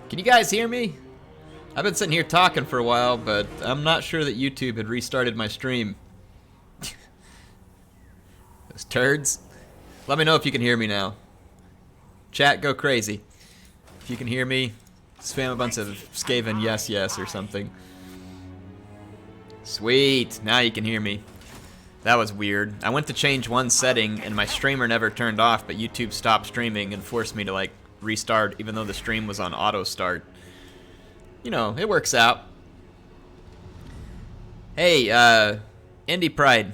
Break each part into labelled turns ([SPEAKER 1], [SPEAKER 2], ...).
[SPEAKER 1] Can you guys hear me? I've been sitting here talking for a while, but I'm not sure that YouTube had restarted my stream. Those turds. Let me know if you can hear me now. Chat, go crazy. If you can hear me, spam a bunch of Skaven yes yes or something. Sweet, now you can hear me. That was weird. I went to change one setting and my streamer never turned off, but YouTube stopped streaming and forced me to like restart even though the stream was on auto start. You know, it works out. Hey, Indie Pride.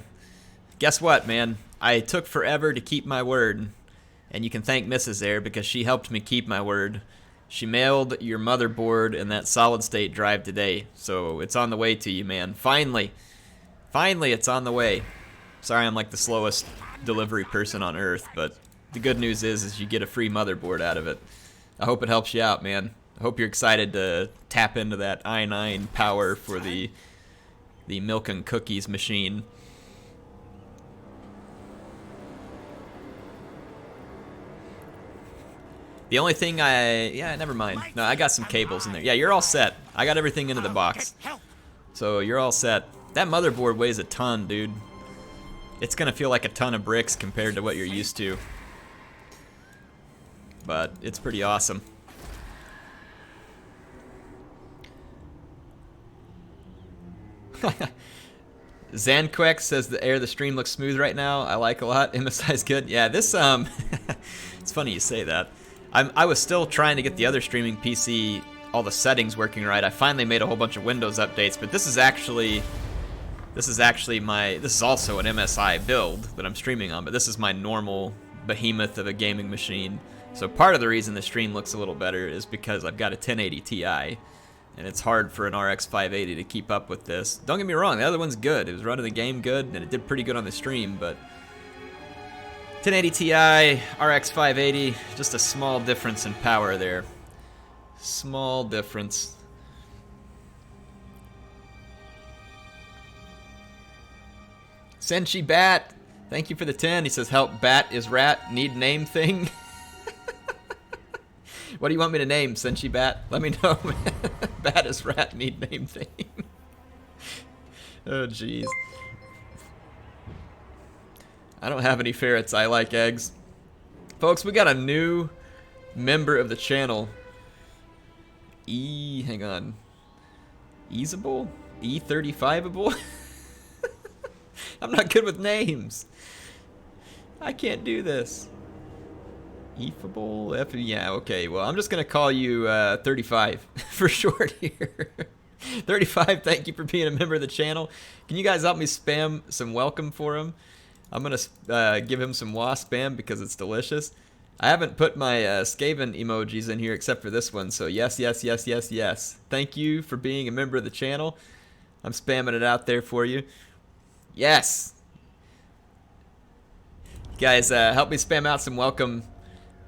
[SPEAKER 1] Guess what, man? I took forever to keep my word. And you can thank Mrs. there because she helped me keep my word. She mailed your motherboard and that solid state drive today. So it's on the way to you, man. Finally. Finally, it's on the way. Sorry I'm like the slowest delivery person on earth, but the good news is you get a free motherboard out of it. I hope it helps you out, man. I hope you're excited to tap into that i9 power for the milk and cookies machine. The only thing yeah, never mind. No, I got some cables in there. Yeah, you're all set. I got everything into the box. So you're all set. That motherboard weighs a ton, dude. It's gonna feel like a ton of bricks compared to what you're used to. But it's pretty awesome. Zanquex says the air of the stream looks smooth right now. I like a lot. MSI's good. Yeah, this it's funny you say that. I was still trying to get the other streaming PC, all the settings working right. I finally made a whole bunch of Windows updates, but this is also an MSI build that I'm streaming on, but this is my normal behemoth of a gaming machine. So part of the reason the stream looks a little better is because I've got a 1080 Ti, and it's hard for an RX 580 to keep up with this. Don't get me wrong, the other one's good. It was running the game good, and it did pretty good on the stream, but 1080 Ti, RX 580, just a small difference in power there. Small difference. Senshi Bat, thank you for the 10. He says, help Bat is rat, need name thing. What do you want me to name, Senshi Bat? Let me know. Bat is rat, need name thing. Oh, jeez. I don't have any ferrets. I like eggs. Folks, we got a new member of the channel. Hang on. Easable? E35able? I'm not good with names. I can't do this. Efable? Yeah, okay. Well, I'm just going to call you 35 for short here. 35, thank you for being a member of the channel. Can you guys help me spam some welcome for him? I'm going to give him some wasp spam because it's delicious. I haven't put my Skaven emojis in here except for this one, so yes, yes, yes, yes, yes. Thank you for being a member of the channel. I'm spamming it out there for you. Yes! Guys, help me spam out some welcome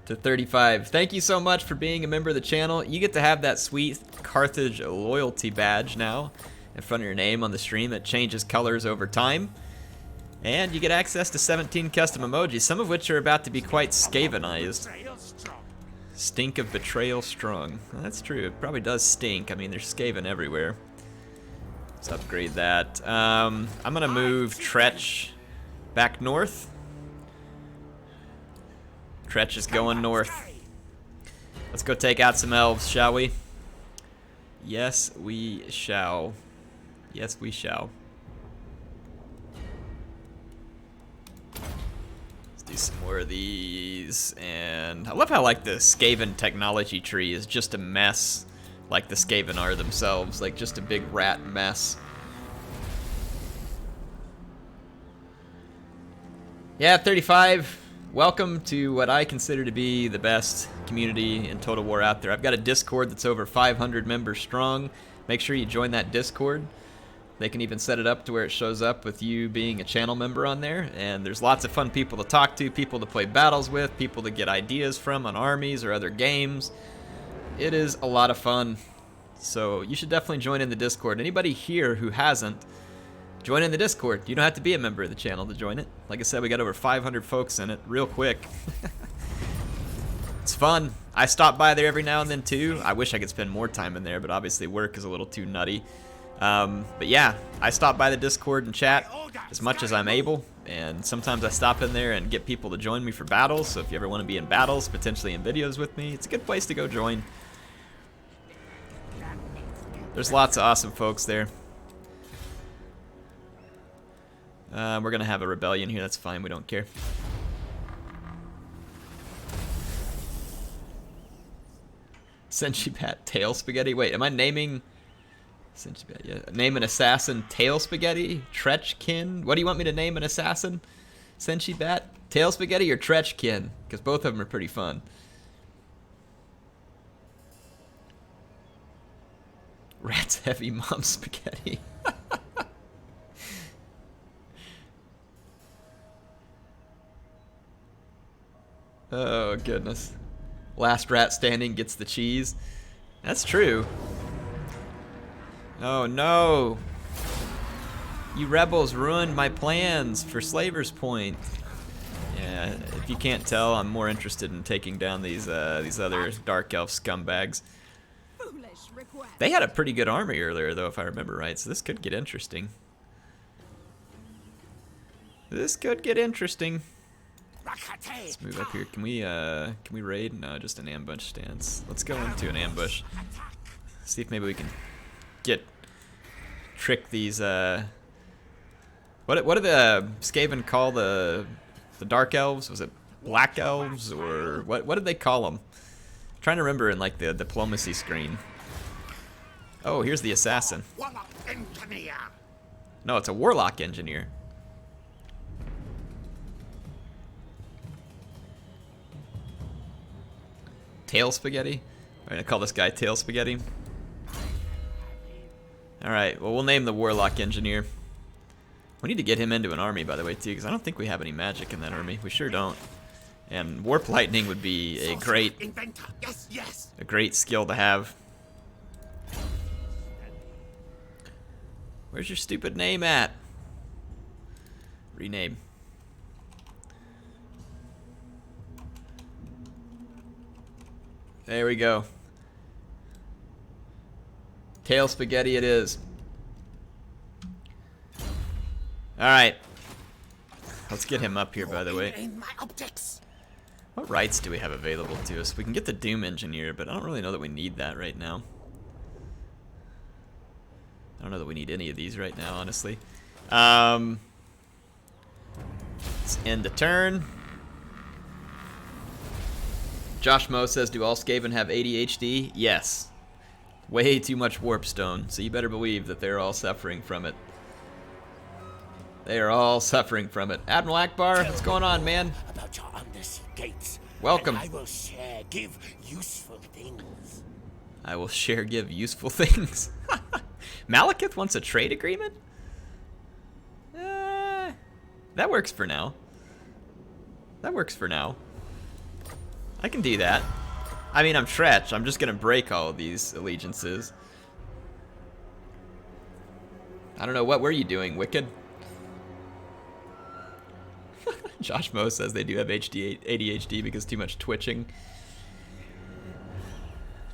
[SPEAKER 1] to 35. Thank you so much for being a member of the channel. You get to have that sweet Carthage loyalty badge now in front of your name on the stream. It changes colors over time. And you get access to 17 custom emojis, some of which are about to be quite Skavenized. Stink of betrayal strong. Well, that's true. It probably does stink. I mean, there's Skaven everywhere. Let's upgrade that. I'm going to move Tretch back north. Tretch is going north. Let's go take out some elves, shall we? Yes, we shall. Yes, we shall. Let's do some more of these. And I love how like the Skaven technology tree is just a mess, like the Skaven are themselves, like just a big rat mess. Yeah, 35. Welcome to what I consider to be the best community in Total War out there. I've got a Discord that's over 500 members strong. Make sure you join that Discord. They can even set it up to where it shows up with you being a channel member on there. And there's lots of fun people to talk to, people to play battles with, people to get ideas from on armies or other games. It is a lot of fun. So you should definitely join in the Discord. Anybody here who hasn't, join in the Discord. You don't have to be a member of the channel to join it. Like I said, we got over 500 folks in it real quick. It's fun. I stop by there every now and then too. I wish I could spend more time in there, but obviously work is a little too nutty. But yeah, I stop by the Discord and chat as much as I'm able, and sometimes I stop in there and get people to join me for battles. So if you ever want to be in battles, potentially in videos with me, it's a good place to go join. There's lots of awesome folks there. We're gonna have a rebellion here, that's fine, we don't care. Senshi Bat Tail Spaghetti. Wait, am I naming Senshi Bat? Yeah. Name an assassin Tail Spaghetti? Tretchkin? What do you want me to name an assassin? Senshi Bat? Tail Spaghetti or Tretchkin? Because both of them are pretty fun. Rat's Heavy Mom Spaghetti. Oh, goodness. Last rat standing gets the cheese. That's true. Oh, no. You rebels ruined my plans for Slaver's Point. Yeah, if you can't tell, I'm more interested in taking down these other Dark Elf scumbags. They had a pretty good army earlier, though, if I remember right, so this could get interesting. This could get interesting. Let's move up here. Can we raid? No, just an ambush stance. Let's go into an ambush. See if maybe we can trick these. What do the Skaven call the Dark Elves? Was it Black Elves or what did they call them? I'm trying to remember in like the diplomacy screen. Oh, here's the assassin. No, it's a Warlock Engineer. Tail Spaghetti? I'm gonna call this guy Tail Spaghetti. Alright, well, we'll name the Warlock Engineer. We need to get him into an army, by the way, too, because I don't think we have any magic in that army. We sure don't. And Warp Lightning would be a great skill to have. Where's your stupid name at? Rename. There we go. Tail Spaghetti it is. Alright. Let's get him up here, by the way. What rights do we have available to us? We can get the Doom Engineer, but I don't really know that we need that right now. I don't know that we need any of these right now, honestly. Let's end the turn. Josh Mo says, do all Skaven have ADHD? Yes. Way too much warpstone, so you better believe that they're all suffering from it. They are all suffering from it. Admiral Akbar, what's going on, man?
[SPEAKER 2] About your undersea gates.
[SPEAKER 1] Welcome.
[SPEAKER 2] I will share, give useful things.
[SPEAKER 1] I will share, give useful things. Malekith wants a trade agreement? That works for now. That works for now. I can do that. I mean, I'm Tretch. I'm just going to break all of these allegiances. I don't know. What were you doing, Wicked? Josh Mo says they do have ADHD because too much twitching.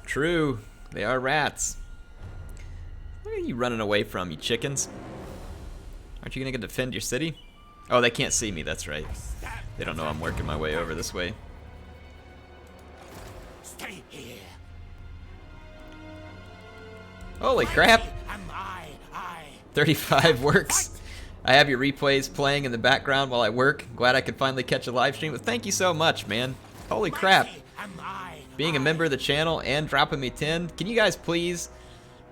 [SPEAKER 1] True. They are rats. Where are you running away from, you chickens? Aren't you going to defend your city? Oh, they can't see me. That's right. They don't know I'm working my way over this way.
[SPEAKER 2] Stay here.
[SPEAKER 1] Holy crap. 35 works. I have your replays playing in the background while I work. Glad I could finally catch a live stream. But thank you so much, man. Holy crap. Being a member of the channel and dropping me 10. Can you guys please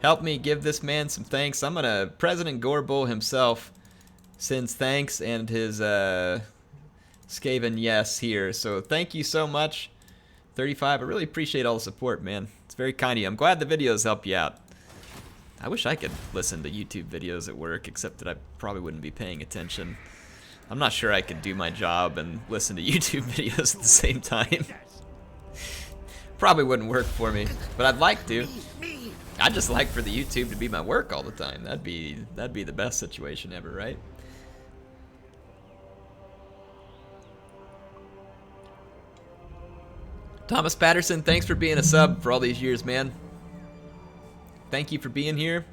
[SPEAKER 1] help me give this man some thanks? I'm gonna President Gorbull himself sends thanks and his Skaven yes here. So thank you so much. 35. I really appreciate all the support, man. It's very kind of you. I'm glad the videos help you out. I wish I could listen to YouTube videos at work, except that I probably wouldn't be paying attention. I'm not sure I could do my job and listen to YouTube videos at the same time. Probably wouldn't work for me, but I'd like to. I'd just like for the YouTube to be my work all the time. That'd be the best situation ever, right? Thomas Patterson, thanks for being a sub for all these years, man. Thank you for being here.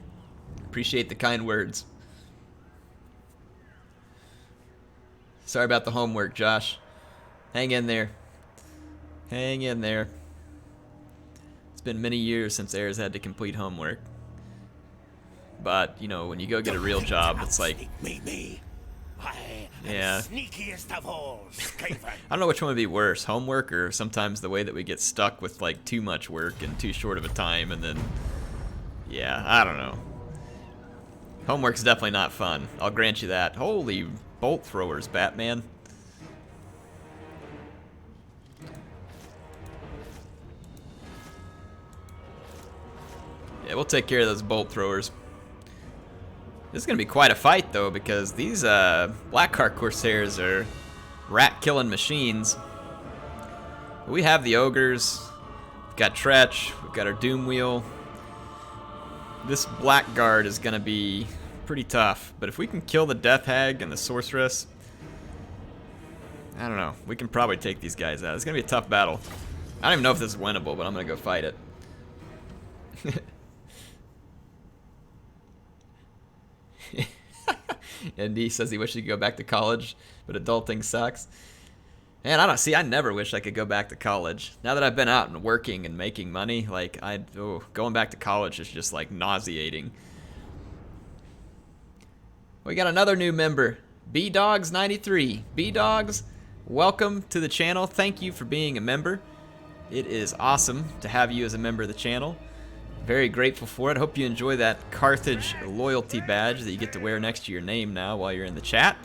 [SPEAKER 1] Appreciate the kind words. Sorry about the homework, Josh. Hang in there. Hang in there. It's been many years since Ayers had to complete homework. But, you know, when you go get a real job, it's like... Yeah.
[SPEAKER 2] Sneakiest of all, Skaven.
[SPEAKER 1] I don't know which one would be worse, homework or sometimes the way that we get stuck with, like, too much work in too short of a time and then... Yeah, I don't know. Homework's definitely not fun. I'll grant you that. Holy bolt throwers, Batman. Yeah, we'll take care of those bolt throwers. This is going to be quite a fight, though, because these Blackheart Corsairs are rat-killing machines. We have the Ogres. We've got Tretch. We've got our Doom Wheel. This Blackguard is going to be pretty tough. But if we can kill the Death Hag and the Sorceress, I don't know. We can probably take these guys out. It's going to be a tough battle. I don't even know if this is winnable, but I'm going to go fight it. And he says he wishes he could go back to college, but adulting sucks. Man, I don't see. I never wish I could go back to college. Now that I've been out and working and making money, like going back to college is just like nauseating. We got another new member, BDogs93. BDogs, welcome to the channel. Thank you for being a member. It is awesome to have you as a member of the channel. Very grateful for it. Hope you enjoy that Carthage loyalty badge that you get to wear next to your name now while you're in the chat.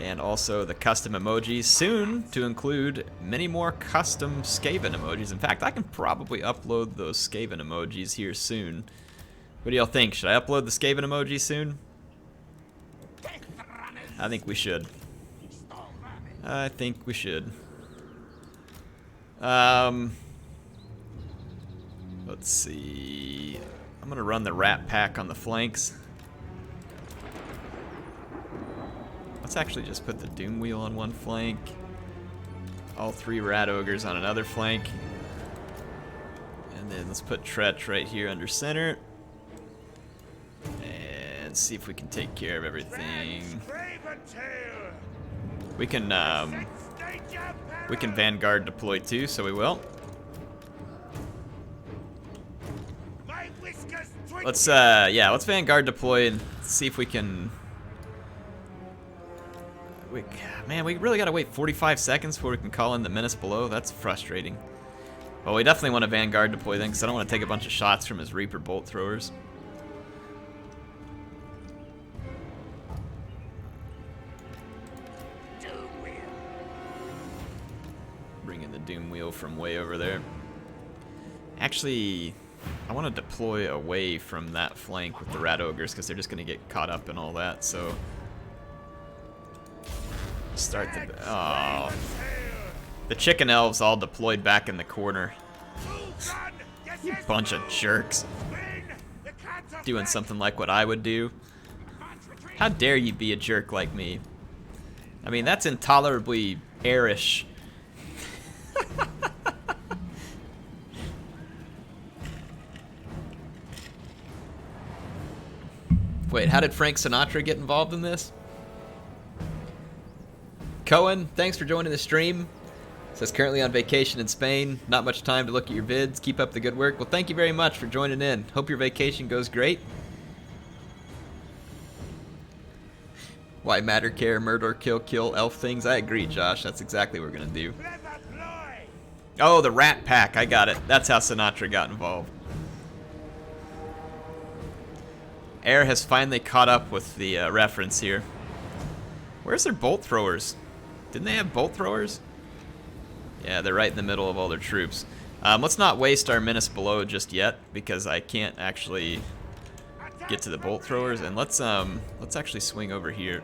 [SPEAKER 1] And also the custom emojis, soon to include many more custom Skaven emojis. In fact, I can probably upload those Skaven emojis here soon. What do y'all think? Should I upload the Skaven emoji soon? I think we should. I think we should. Let's see. I'm gonna run the Rat Pack on the flanks. Let's actually just put the Doom Wheel on one flank. All 3 Rat Ogres on another flank. And then let's put Tretch right here under center. And see if we can take care of everything. We can Vanguard deploy too, so we will. Let's let's Vanguard deploy and see if we can. Man, we really gotta wait 45 seconds before we can call in the Menace Below. That's frustrating. Well, we definitely want to Vanguard deploy then, because I don't want to take a bunch of shots from his Reaper bolt throwers. Bring in the Doom Wheel from way over there. Actually, I want to deploy away from that flank with the Rat Ogres because they're just going to get caught up in all that, so... Start the... Oh. The Chicken Elves all deployed back in the corner. You bunch of jerks. Doing something like what I would do. How dare you be a jerk like me? I mean, that's intolerably airish. Wait, how did Frank Sinatra get involved in this? Cohen, thanks for joining the stream. Says currently on vacation in Spain. Not much time to look at your vids. Keep up the good work. Well, thank you very much for joining in. Hope your vacation goes great. Why matter, care, murder, kill elf things? I agree, Josh. That's exactly what we're going to do. Oh, the Rat Pack. I got it. That's how Sinatra got involved. Air has finally caught up with the reference here. Where's their bolt throwers? Didn't they have bolt throwers? Yeah, they're right in the middle of all their troops. Let's not waste our Menace Below just yet, because I can't actually get to the bolt throwers. And let's actually swing over here.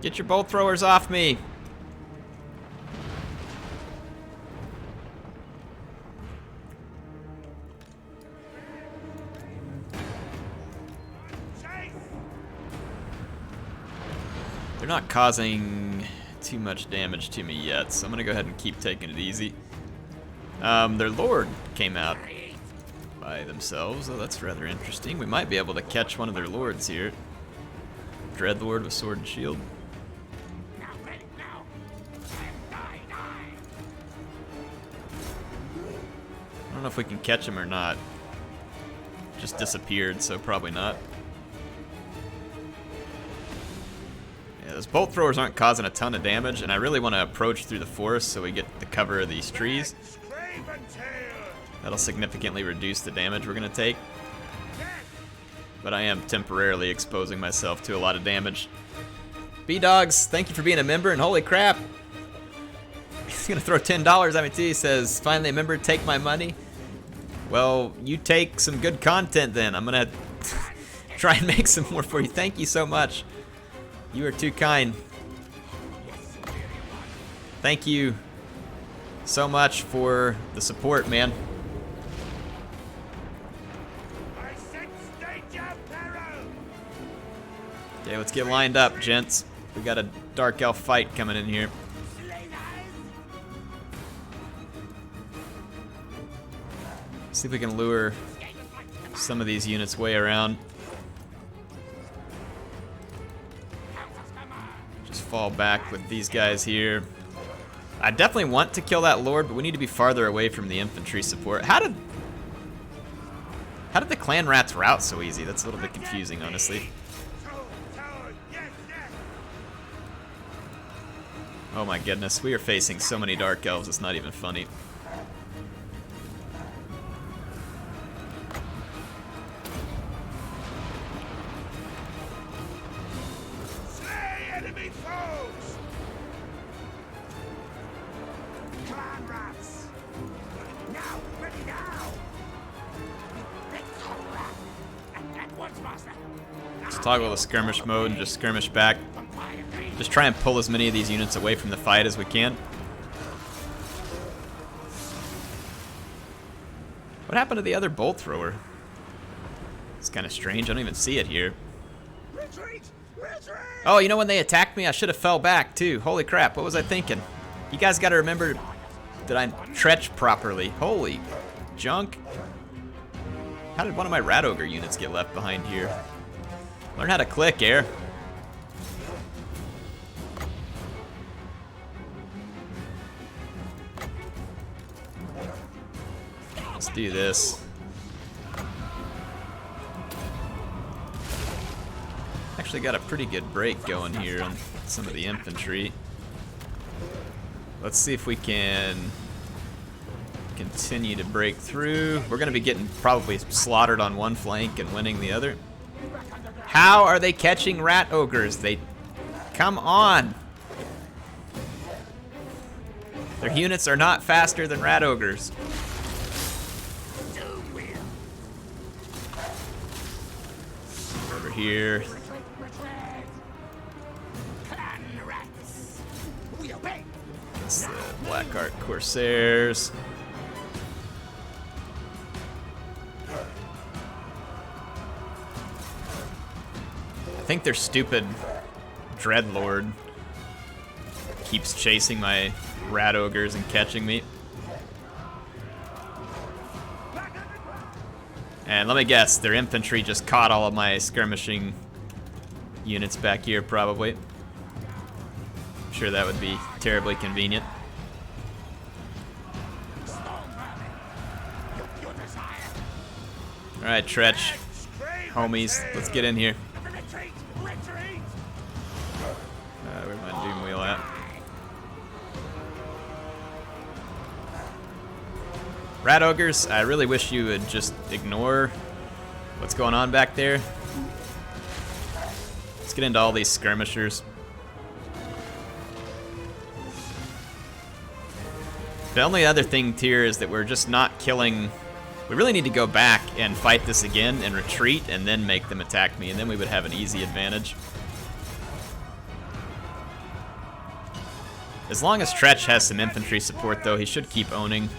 [SPEAKER 1] Get your bolt throwers off me! They're not causing too much damage to me yet, so I'm gonna go ahead and keep taking it easy. Their lord came out by themselves, oh that's rather interesting. We might be able to catch one of their lords here. Dreadlord with sword and shield. I don't know if we can catch him or not. Just disappeared, so probably not. Yeah, those bolt throwers aren't causing a ton of damage, and I really want to approach through the forest so we get the cover of these trees. That'll significantly reduce the damage we're going to take. But I am temporarily exposing myself to a lot of damage. B-Dogs, thank you for being a member, and holy crap! He's going to throw $10 at me too. He says, finally a member, take my money. Well, you take some good content then. I'm going to try and make some more for you. Thank you so much. You are too kind. Thank you so much for the support, man. Okay, let's get lined up, gents. We got a Dark Elf fight coming in here. See if we can lure some of these units way around. Just fall back with these guys here. I definitely want to kill that lord, but we need to be farther away from the infantry support. How did the clan rats rout so easy? That's a little bit confusing, honestly. Oh my goodness, we are facing so many dark elves, it's not even funny. Let's toggle the skirmish mode and just skirmish back. Just try and pull as many of these units away from the fight as we can. What happened to the other bolt thrower? It's kind of strange. I don't even see it here. Oh, you know when they attacked me, I should have fell back too. Holy crap, what was I thinking? You guys got to remember that I Tretch properly. Holy junk. How did one of my Rat Ogre units get left behind here? Learn how to click, Air. Let's do this. Actually got a pretty good break going here on some of the infantry. Let's see if we can continue to break through. We're going to be getting probably slaughtered on one flank and winning the other. How are they catching Rat Ogres? They... Come on! Their units are not faster than Rat Ogres. Over here. It's the Black Art Corsairs. I think their stupid Dreadlord keeps chasing my Rat Ogres and catching me. And let me guess, their infantry just caught all of my skirmishing units back here, probably. I'm sure that would be terribly convenient. Alright, Tretch. Homies, let's get in here. Where's my Doom Wheel at? Rat Ogres, I really wish you would just ignore what's going on back there. Let's get into all these skirmishers. The only other thing here is that we're just not killing... We really need to go back and fight this again and retreat and then make them attack me, and then we would have an easy advantage. As long as Tretch has some infantry support, though, he should keep owning.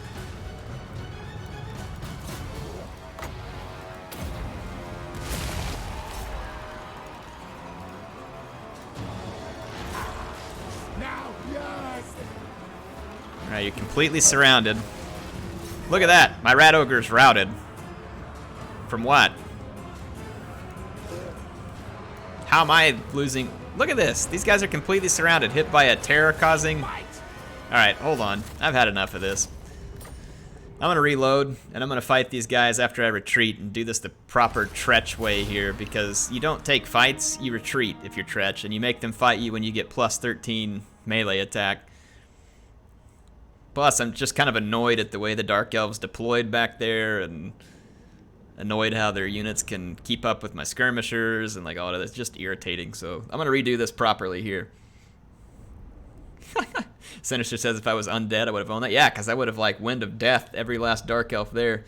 [SPEAKER 1] Alright, you're completely surrounded. Look at that! My rat ogre's routed. From what? How am I losing? Look at this! These guys are completely surrounded, hit by a terror-causing... Alright, hold on. I've had enough of this. I'm gonna reload, and I'm gonna fight these guys after I retreat and do this the proper Tretch way here, because you don't take fights, you retreat if you're Tretch, and you make them fight you when you get plus 13 melee attack. Plus, I'm just kind of annoyed at the way the Dark Elves deployed back there, and annoyed how their units can keep up with my skirmishers, and like all of this. Just irritating, so I'm gonna redo this properly here. Sinister says if I was undead, I would have owned that. Yeah, because I would have, like, Wind of Death every last Dark Elf there.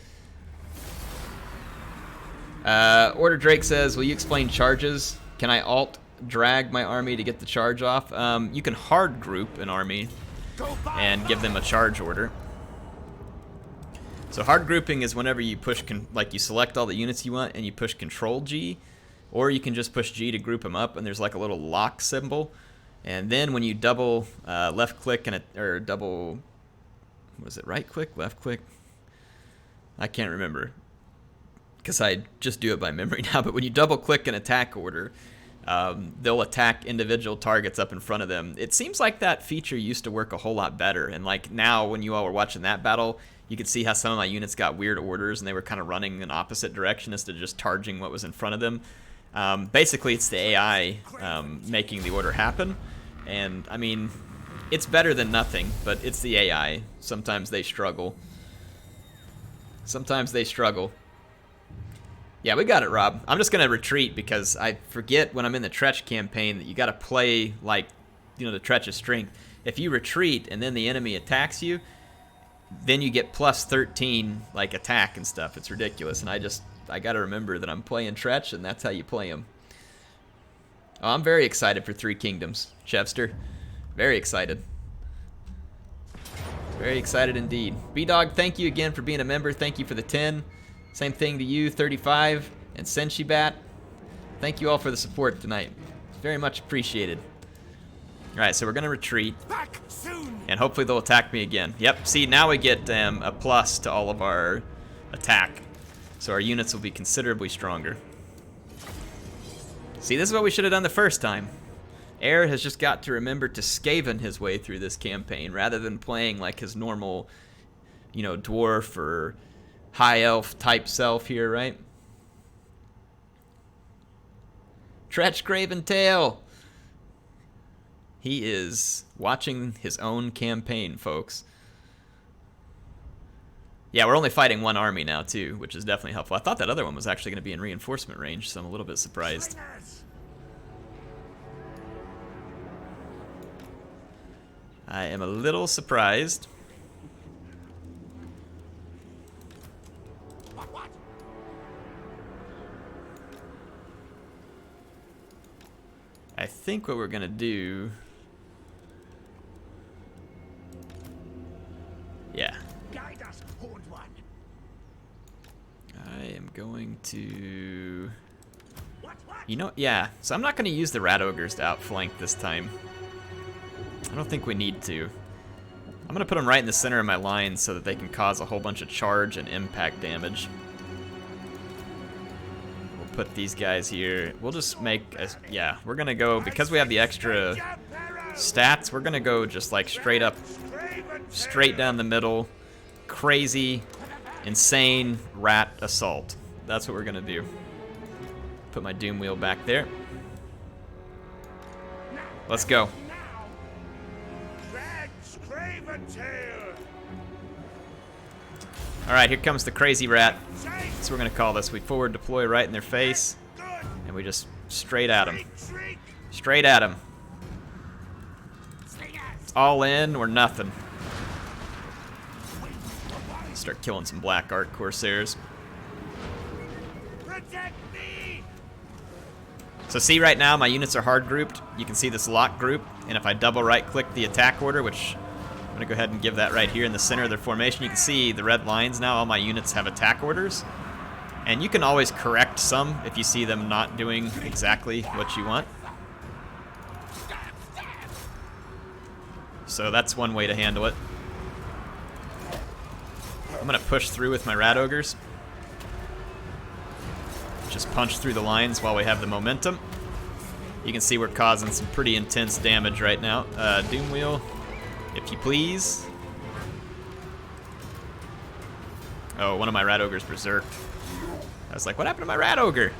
[SPEAKER 1] Order Drake says, will you explain charges? Can I alt drag my army to get the charge off? You can hard group an army and give them a charge order. So hard grouping is whenever you push, like you select all the units you want and you push Control G, or you can just push G to group them up, and there's like a little lock symbol. And then when you double left click or double, was it right click, left click? I can't remember because I just do it by memory now. But when you double click an attack order, they'll attack individual targets up in front of them. It seems like that feature used to work a whole lot better. And like now when you all were watching that battle, you could see how some of my units got weird orders and they were kind of running in opposite direction instead of just charging what was in front of them. Basically, it's the AI making the order happen, and I mean, it's better than nothing, but it's the AI. Sometimes they struggle. Sometimes they struggle. Yeah, we got it, Rob. I'm just gonna retreat because I forget when I'm in the Tretch campaign that you gotta play like, you know, the Tretch's strength. If you retreat and then the enemy attacks you, then you get plus 13 like attack and stuff. It's ridiculous, and I gotta remember that I'm playing Tretch, and that's how you play him. Oh, I'm very excited for Three Kingdoms, Chepster. Very excited. Very excited indeed. B-Dog, thank you again for being a member. Thank you for the 10. Same thing to you, 35, and Senshibat. Thank you all for the support tonight. Very much appreciated. All right, so we're gonna retreat, and hopefully they'll attack me again. Yep, see, now we get a plus to all of our attack. So our units will be considerably stronger. See, this is what we should have done the first time. Air has just got to remember to Skaven his way through this campaign rather than playing like his normal, you know, dwarf or high elf type self here, right? Tretch Craventail. He is watching his own campaign, folks. Yeah, we're only fighting one army now, too, which is definitely helpful. I thought that other one was actually going to be in reinforcement range, so I'm a little bit surprised. I am a little surprised. I think what we're going to do... Yeah. I am going to... You know, yeah, so I'm not going to use the Rat Ogres to outflank this time. I don't think we need to. I'm going to put them right in the center of my line so that they can cause a whole bunch of charge and impact damage. We'll put these guys here. We'll just make a... Yeah, we're going to go... Because we have the extra stats, we're going to go just like straight up, straight down the middle, crazy, insane rat assault. That's what we're gonna do. Put my doom wheel back there. Let's go. Alright, here comes the crazy rat. That's what we're gonna call this. We forward deploy right in their face, and we just straight at them. Straight at them. It's all in or nothing. Start killing some Black Art Corsairs. So see right now my units are hard grouped. You can see this lock group, and if I double right click the attack order, which I'm gonna go ahead and give that right here in the center of their formation, you can see the red lines now. All my units have attack orders, and you can always correct some if you see them not doing exactly what you want. So that's one way to handle it. I'm gonna push through with my rat ogres. Just punch through the lines while we have the momentum. You can see we're causing some pretty intense damage right now. Doom Wheel, if you please. Oh, one of my rat ogres berserked. I was like, what happened to my rat ogre?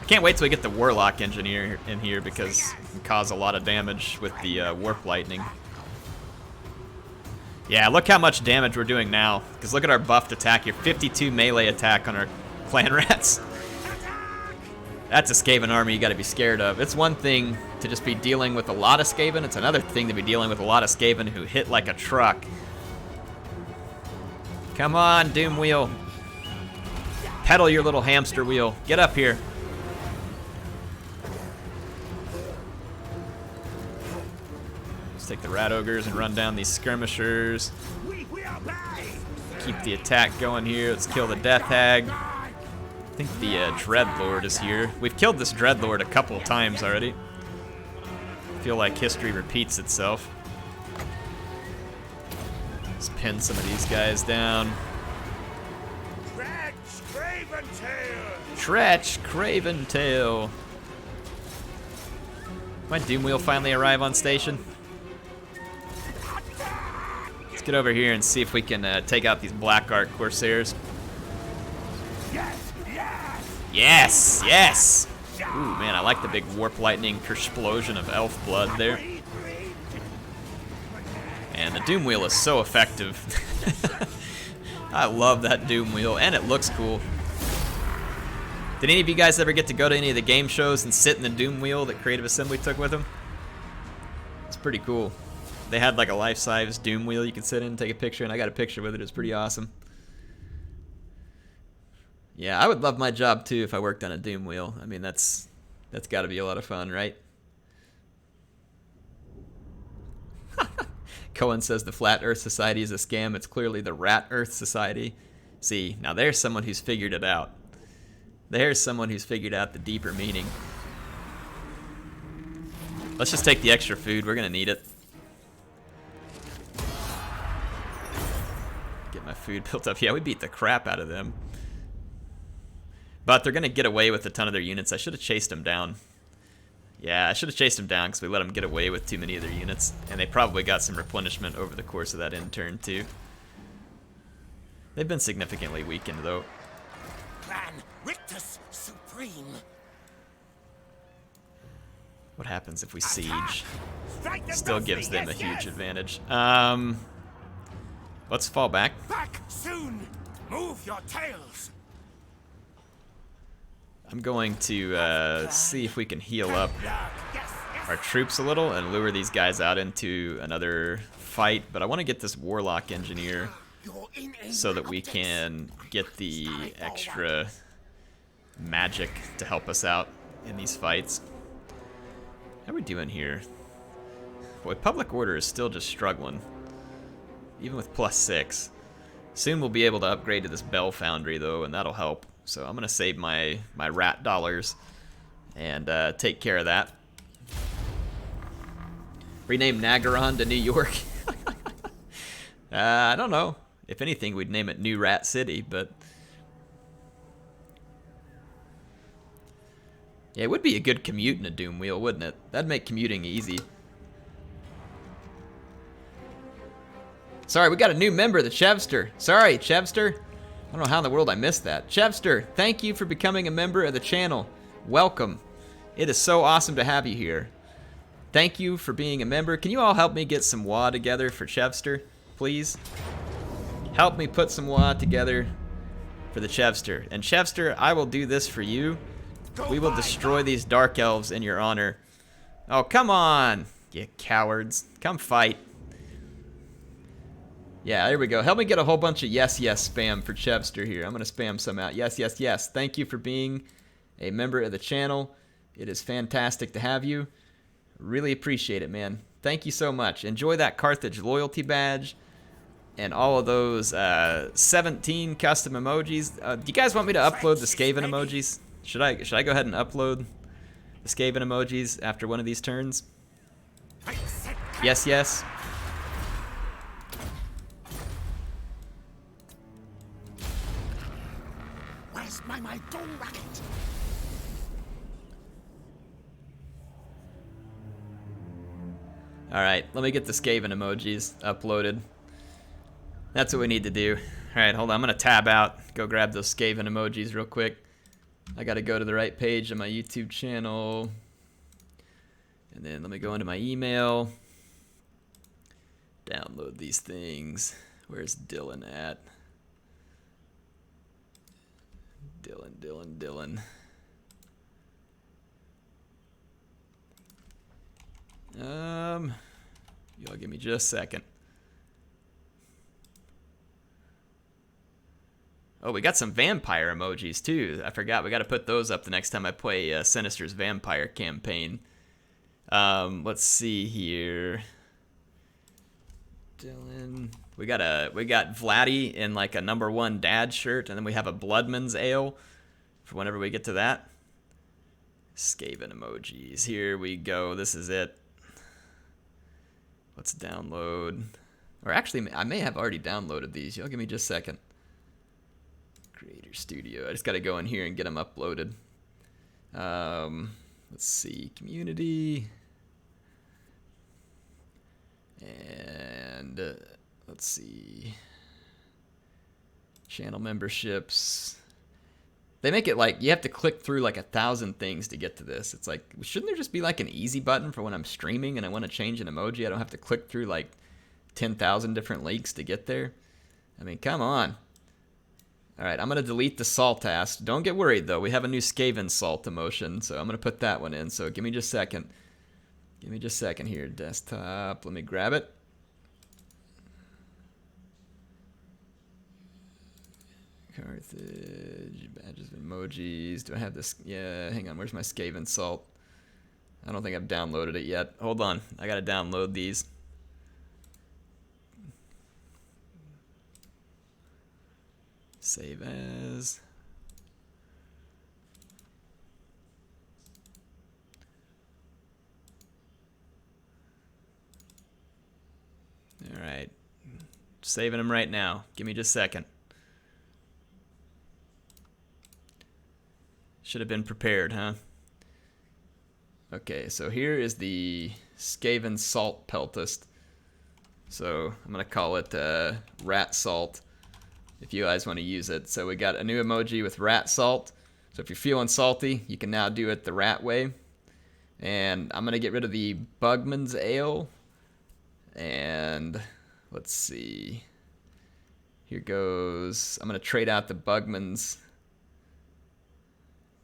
[SPEAKER 1] I can't wait till we get the Warlock Engineer in here because it can cause a lot of damage with the Warp Lightning. Yeah, look how much damage we're doing now. Because look at our buffed attack here. 52 melee attack on our clan rats. That's a Skaven army you gotta be scared of. It's one thing to just be dealing with a lot of Skaven. It's another thing to be dealing with a lot of Skaven who hit like a truck. Come on, Doom Wheel. Pedal your little hamster wheel. Get up here. Let's take the rat ogres and run down these skirmishers. Keep the attack going here. Let's kill the death hag. I think the Dreadlord is here. We've killed this Dreadlord a couple of times already. I feel like history repeats itself. Let's pin some of these guys down.
[SPEAKER 2] Tretch Craventail.
[SPEAKER 1] Tretch Craventail. My Doom Wheel finally arrive on station? Let's get over here and see if we can take out these Black Ark Corsairs. Yes, yes! Ooh, man, I like the big Warp Lightning explosion of elf blood there. And the Doom Wheel is so effective. I love that Doom Wheel, and it looks cool. Did any of you guys ever get to go to any of the game shows and sit in the Doom Wheel that Creative Assembly took with them? It's pretty cool. They had like a life-size Doom Wheel you could sit in and take a picture, and I got a picture with it. It's pretty awesome. Yeah, I would love my job too if I worked on a Doom Wheel. I mean, that's got to be a lot of fun, right? Cohen says the Flat Earth Society is a scam. It's clearly the Rat Earth Society. See, now there's someone who's figured it out. There's someone who's figured out the deeper meaning. Let's just take the extra food. We're going to need it. Get my food built up. Yeah, we beat the crap out of them. But they're going to get away with a ton of their units. I should have chased them down. Yeah, I should have chased them down because we let them get away with too many of their units. And they probably got some replenishment over the course of that end turn, too. They've been significantly weakened, though.
[SPEAKER 2] Clan Rictus Supreme.
[SPEAKER 1] What happens if we siege? Still gives them a huge advantage. Let's fall back.
[SPEAKER 2] Back soon. Move your tails.
[SPEAKER 1] I'm going to see if we can heal up our troops a little and lure these guys out into another fight. But I want to get this Warlock Engineer so that we can get the extra magic to help us out in these fights. How are we doing here? Boy, Public Order is still just struggling, even with +6. Soon we'll be able to upgrade to this Bell Foundry, though, and that'll help. So I'm going to save my rat dollars and take care of that. Rename Nagaron to New York. I don't know. If anything, we'd name it New Rat City, but... yeah, it would be a good commute in a Doom Wheel, wouldn't it? That'd make commuting easy. Sorry, we got a new member, the Chevster. Sorry, Chevster. I don't know how in the world I missed that. Chevster, thank you for becoming a member of the channel. Welcome. It is so awesome to have you here. Thank you for being a member. Can you all help me get some WA together for Chevster, please? Help me put some WA together for the Chevster. And Chevster, I will do this for you. We will destroy these Dark Elves in your honor. Oh, come on, you cowards. Come fight. Yeah, there we go. Help me get a whole bunch of yes, yes spam for Chevster here. I'm going to spam some out. Yes, yes, yes. Thank you for being a member of the channel. It is fantastic to have you. Really appreciate it, man. Thank you so much. Enjoy that Carthage loyalty badge and all of those 17 custom emojis. Do you guys want me to upload the Skaven emojis? Should I go ahead and upload the Skaven emojis after one of these turns? Yes, yes.
[SPEAKER 2] Where's my dome racket?
[SPEAKER 1] Alright, let me get the Skaven emojis uploaded. That's what we need to do. Alright, hold on. I'm going to tab out. Go grab those Skaven emojis real quick. I got to go to the right page of my YouTube channel. And then let me go into my email. Download these things. Where's Dylan at? Dylan. Y'all give me just a second. Oh, we got some vampire emojis too. I forgot. We got to put those up the next time I play Sinister's vampire campaign. Let's see here. Dylan. We got Vladdy in like a #1 dad shirt, and then we have a Bloodman's Ale for whenever we get to that. Skaven emojis. Here we go. This is it. Let's download. Or actually, I may have already downloaded these. Y'all give me just a second. Creator Studio. I just got to go in here and get them uploaded. Let's see. Community. And let's see. Channel memberships. They make it like you have to click through like 1,000 things to get to this. It's like, shouldn't there just be like an easy button for when I'm streaming and I want to change an emoji? I don't have to click through like 10,000 different links to get there. I mean, come on. All right, I'm going to delete the salt task. Don't get worried, though. We have a new Skaven salt emotion, so I'm going to put that one in. So give me just a second. Give me just a second here. Desktop. Let me grab it. Carthage. Badges and emojis. Do I have this? Yeah, hang on. Where's my Skaven salt? I don't think I've downloaded it yet. Hold on. I got to download these. Save as. All right. Saving them right now. Give me just a second. Should have been prepared, huh? Okay, so here is the Skaven Salt Peltist. So I'm going to call it Rat Salt if you guys want to use it. So we got a new emoji with Rat Salt. So if you're feeling salty, you can now do it the rat way. And I'm going to get rid of the Bugman's Ale. And let's see. Here goes. I'm going to trade out the Bugman's.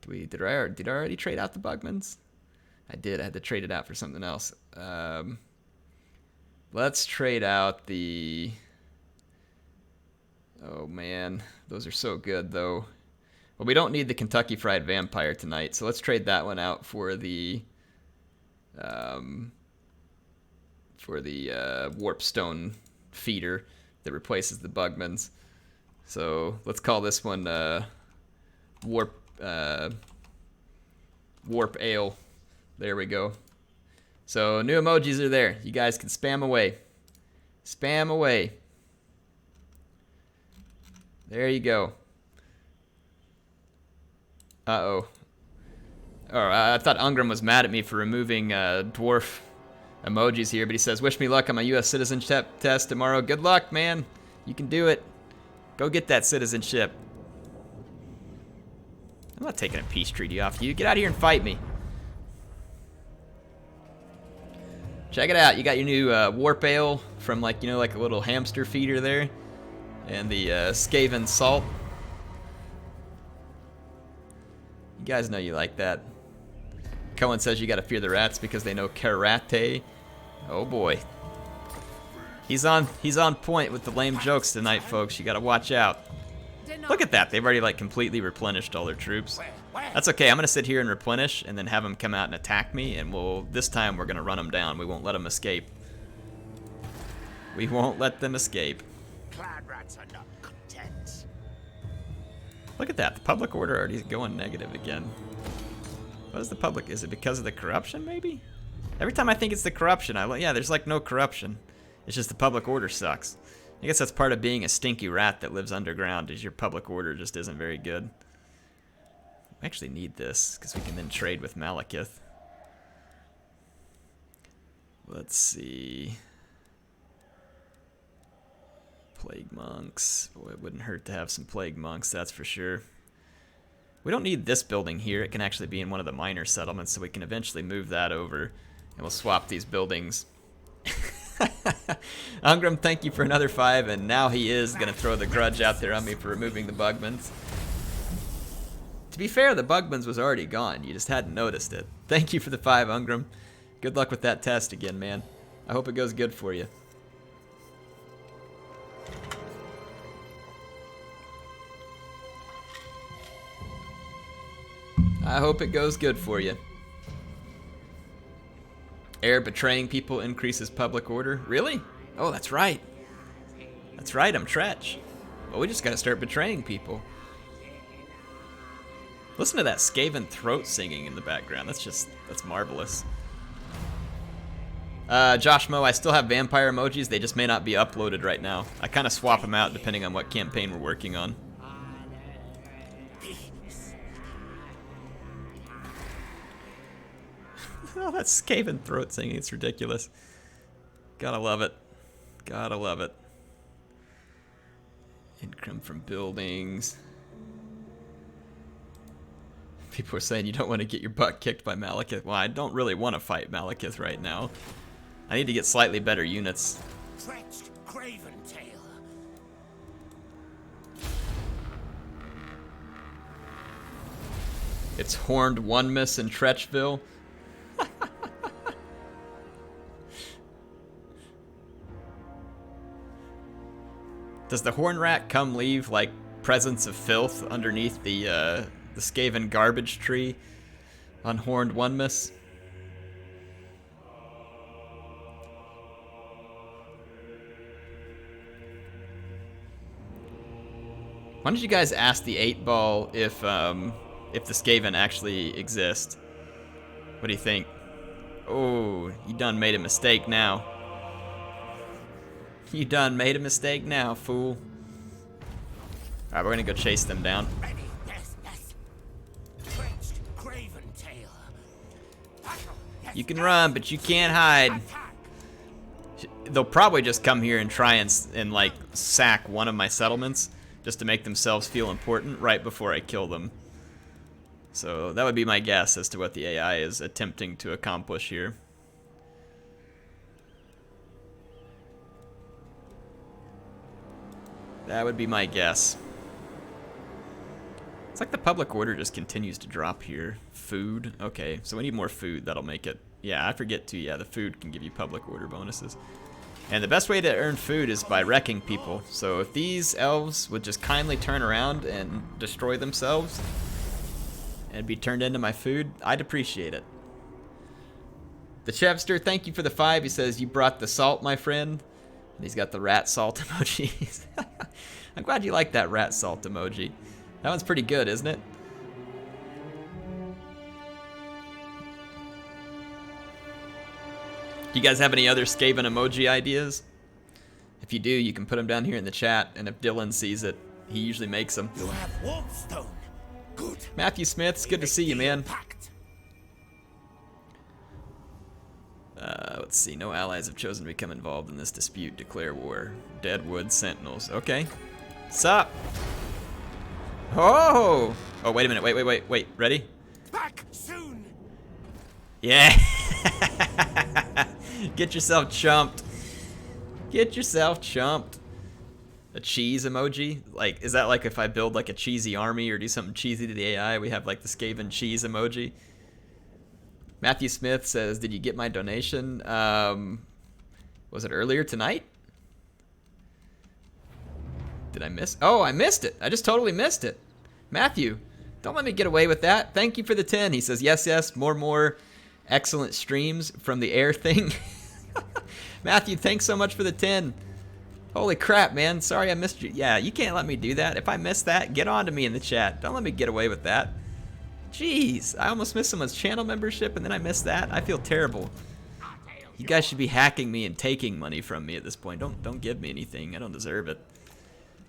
[SPEAKER 1] Did I already trade out the Bugman's? I did. I had to trade it out for something else. Let's trade out the... Oh, man. Those are so good, though. Well, we don't need the Kentucky Fried Vampire tonight, so let's trade that one out for the... Warpstone feeder that replaces the Bugman's. So let's call this one Warp Ale. There we go. So new emojis are there. You guys can spam away. Spam away. There you go. Uh-oh. Oh, I thought Ungram was mad at me for removing dwarf emojis here, but he says, wish me luck on my U.S. citizenship test tomorrow. Good luck, man. You can do it. Go get that citizenship. I'm not taking a peace treaty off you. Get out of here and fight me. Check it out. You got your new warp ale from like, like a little hamster feeder there. And the Skaven salt. You guys know you like that. Cohen says you gotta fear the rats because they know karate. Oh boy. He's on point with the lame jokes tonight, folks. You gotta watch out. Look at that. They've already like completely replenished all their troops. That's okay. I'm gonna sit here and replenish and then have them come out and attack me, and this time we're gonna run them down. We won't let them escape. We won't let them escape.
[SPEAKER 2] Clan rats are not content.
[SPEAKER 1] Look at that. The public order already going negative again. What is the public? Is it because of the corruption, maybe? Every time I think it's the corruption, yeah, there's like no corruption. It's just the public order sucks. I guess that's part of being a stinky rat that lives underground, is your public order just isn't very good. We actually need this, because we can then trade with Malekith. Let's see. Plague monks. Boy, it wouldn't hurt to have some plague monks, that's for sure. We don't need this building here. It can actually be in one of the minor settlements, so we can eventually move that over, and we'll swap these buildings. Ungram, thank you for another 5, and now he is going to throw the grudge out there on me for removing the Bugmans. To be fair, the Bugmans was already gone. You just hadn't noticed it. Thank you for the 5, Ungram. Good luck with that test again, man. I hope it goes good for you. I hope it goes good for you. Heir betraying people increases public order. Really? Oh, that's right. That's right, I'm Tretch. Well, we just gotta start betraying people. Listen to that Skaven throat singing in the background. That's marvelous. Josh Mo, I still have vampire emojis. They just may not be uploaded right now. I kind of swap them out depending on what campaign we're working on. Oh, that's Skaven throat singing. It's ridiculous. Gotta love it. Gotta love it. Income from buildings. People are saying you don't want to get your butt kicked by Malekith. Well, I don't really want to fight Malekith right now. I need to get slightly better units.
[SPEAKER 2] Tretch Craventail.
[SPEAKER 1] It's horned one miss in Tretchville. Does the horn rat come leave like presents of filth underneath the Skaven garbage tree on horned one miss? Why don't you guys ask the 8-ball if the Skaven actually exist? What do you think? Oh, you done made a mistake now. You done made a mistake now, fool. Alright, we're gonna go chase them down.
[SPEAKER 2] Ready? Yes, yes. Tretch Craventail.
[SPEAKER 1] You can run, but you can't hide. They'll probably just come here and try and like sack one of my settlements just to make themselves feel important right before I kill them. So that would be my guess as to what the AI is attempting to accomplish here. That would be my guess. It's like the public order just continues to drop here. Food. Okay, so we need more food. That'll make it. Yeah, I forget to. Yeah, the food can give you public order bonuses. And the best way to earn food is by wrecking people. So if these elves would just kindly turn around and destroy themselves and be turned into my food, I'd appreciate it. The Chevster, thank you for the 5. He says, you brought the salt, my friend. And he's got the rat salt emoji. I'm glad you like that rat salt emoji. That one's pretty good, isn't it? Do you guys have any other Skaven emoji ideas? If you do, you can put them down here in the chat, and if Dylan sees it, he usually makes them.
[SPEAKER 2] You have Warpstone. Good.
[SPEAKER 1] Matthew Smith, it's good to see you, man. Let's see. No allies have chosen to become involved in this dispute. Declare war. Deadwood Sentinels. Okay. Sup? Oh! Oh, wait a minute. Wait. Ready?
[SPEAKER 2] Back soon.
[SPEAKER 1] Yeah. Get yourself chumped. Get yourself chumped. A cheese emoji? Like, is that like if I build like a cheesy army or do something cheesy to the AI, we have like the Skaven cheese emoji? Matthew Smith says, did you get my donation? Was it earlier tonight? Did I miss? Oh, I missed it. I just totally missed it. Matthew, don't let me get away with that. Thank you for the 10. He says, yes, more excellent streams from the air thing. Matthew, thanks so much for the 10. Holy crap, man. Sorry I missed you. Yeah, you can't let me do that. If I miss that, get on to me in the chat. Don't let me get away with that. Jeez, I almost missed someone's channel membership and then I missed that. I feel terrible. You guys should be hacking me and taking money from me at this point. Don't give me anything. I don't deserve it.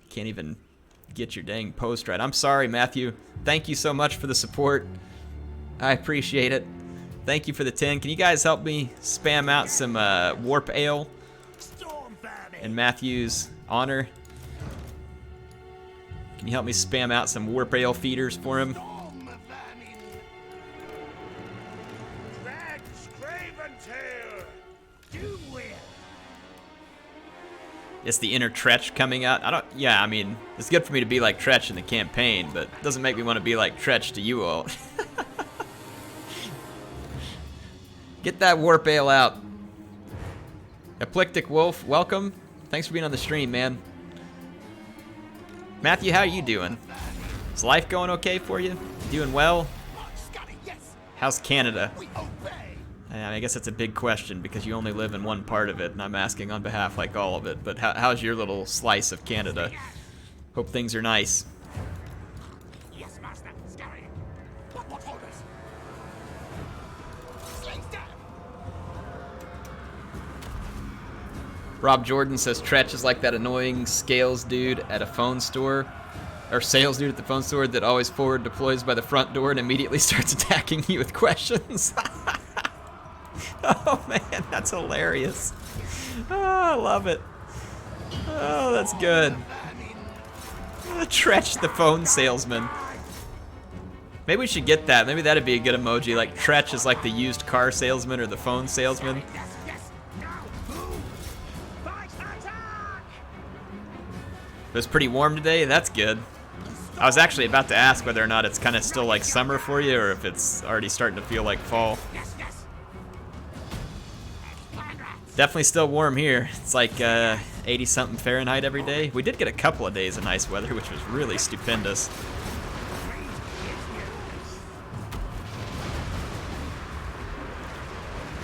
[SPEAKER 1] Can't even Get your dang post right. I'm sorry, Matthew. Thank you so much for the support. I appreciate it. Thank you for the 10. Can you guys help me spam out some warp ale in Matthew's honor? Can you help me spam out some warp ale feeders for him? It's the inner Tretch coming out. I mean, it's good for me to be like Tretch in the campaign, but it doesn't make me want to be like Tretch to you all. Get that warp ale out. Aplictic Wolf, welcome. Thanks for being on the stream, man. Matthew, how are you doing? Is life going okay for you? Doing well? How's Canada? I guess that's a big question because you only live in one part of it, and I'm asking on behalf like all of it. But how's your little slice of Canada? Hope things are nice.
[SPEAKER 2] Yes, master. Scurry. What orders? Slaves down.
[SPEAKER 1] Rob Jordan says Tretch is like that annoying scales dude at a phone store, or sales dude at the phone store that always forward deploys by the front door and immediately starts attacking you with questions. Oh man, that's hilarious. Oh, I love it. Oh, that's good. Tretch the phone salesman. Maybe we should get that. Maybe that'd be a good emoji. Like Tretch is like the used car salesman or the phone salesman. It was pretty warm today. That's good. I was actually about to ask whether or not it's kind of still like summer for you or if it's already starting to feel like fall. Definitely still warm here. It's like 80-something Fahrenheit every day. We did get a couple of days of nice weather, which was really stupendous.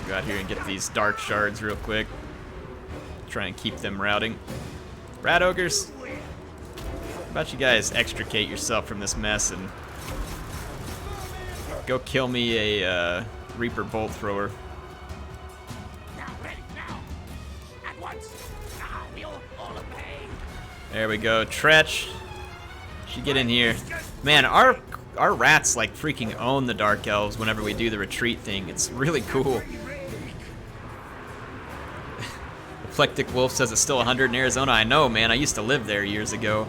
[SPEAKER 1] Go out here and get these dark shards real quick. Try and keep them routing. Rat ogres, how about you guys extricate yourself from this mess and go kill me a Reaper Bolt Thrower. There we go, Tretch. Should get in here. Man, our rats like freaking own the Dark Elves whenever we do the retreat thing. It's really cool. Aplectic Wolf says it's still 100 in Arizona. I know, man. I used to live there years ago.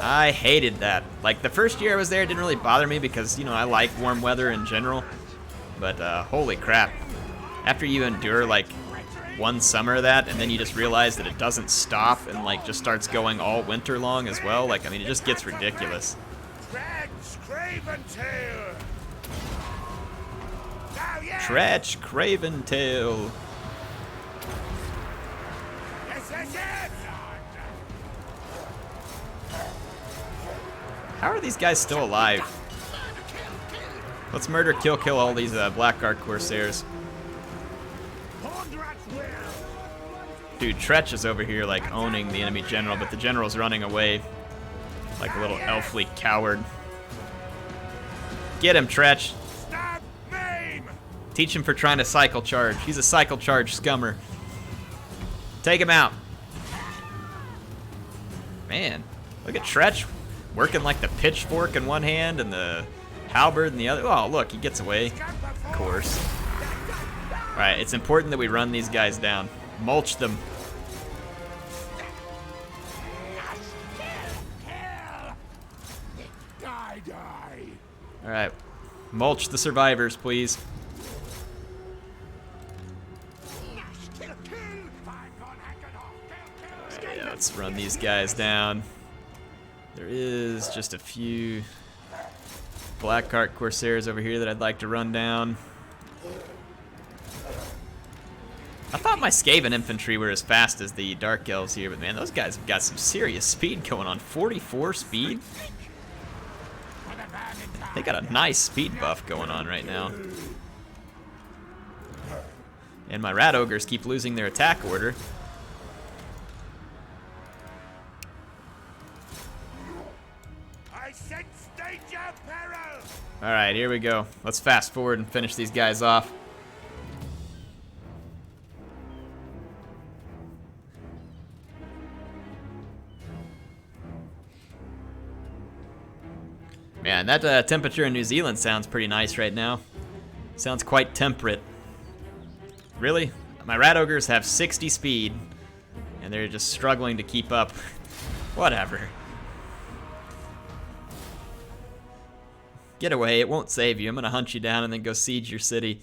[SPEAKER 1] I hated that. Like, the first year I was there, it didn't really bother me because, you know, I like warm weather in general. But, holy crap. After you endure, like, one summer of that, and then you just realize that it doesn't stop and, like, just starts going all winter long as well. Like, I mean, it just gets ridiculous.
[SPEAKER 2] Tretch Craventail.
[SPEAKER 1] Tretch Craventail. How are these guys still alive? Let's murder, kill all these Blackguard Corsairs. Dude, Tretch is over here like owning the enemy general, but the general's running away like a little elfly coward. Get him, Tretch. Teach him for trying to cycle charge. He's a cycle charge scummer. Take him out. Man, look at Tretch working like the pitchfork in one hand and the halberd in the other. Oh, look, he gets away. Of course. All right, it's important that we run these guys down. Mulch them. All right, mulch the survivors, please. Alright, let's run these guys down. There is just a few Blackguard Corsairs over here that I'd like to run down. I thought my Skaven infantry were as fast as the Dark Elves here, but man, those guys have got some serious speed going on. 44 speed? They got a nice speed buff going on right now. And my Rat Ogres keep losing their attack order. Alright, here we go. Let's fast forward and finish these guys off. Man, that temperature in New Zealand sounds pretty nice right now. Sounds quite temperate. Really? My rat ogres have 60 speed, and they're just struggling to keep up. Whatever. Get away, it won't save you. I'm gonna hunt you down and then go siege your city.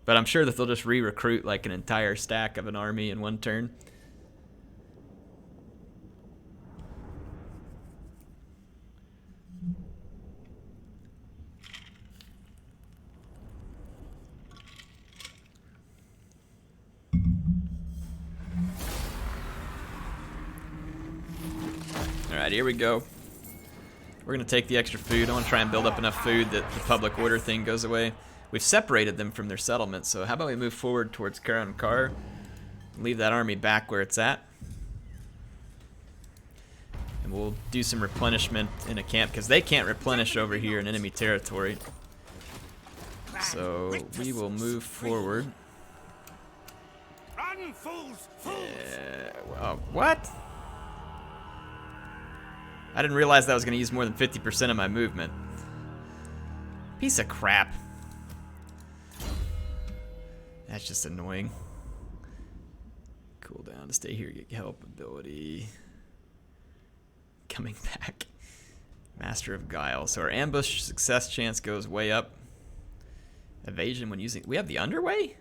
[SPEAKER 1] But I'm sure that they'll just re-recruit like an entire stack of an army in one turn. Alright, here we go. We're going to take the extra food. I want to try and build up enough food that the public order thing goes away. We've separated them from their settlement, so how about we move forward towards Karan Kar, leave that army back where it's at. And we'll do some replenishment in a camp, because they can't replenish over here in enemy territory. So we will move forward.
[SPEAKER 2] Run, fools! Fools!
[SPEAKER 1] Oh, what? I didn't realize that I was going to use more than 50% of my movement. Piece of crap. That's just annoying. Cool down to stay here, get help ability. Coming back. Master of Guile. So our ambush success chance goes way up. Evasion when using... We have the underway?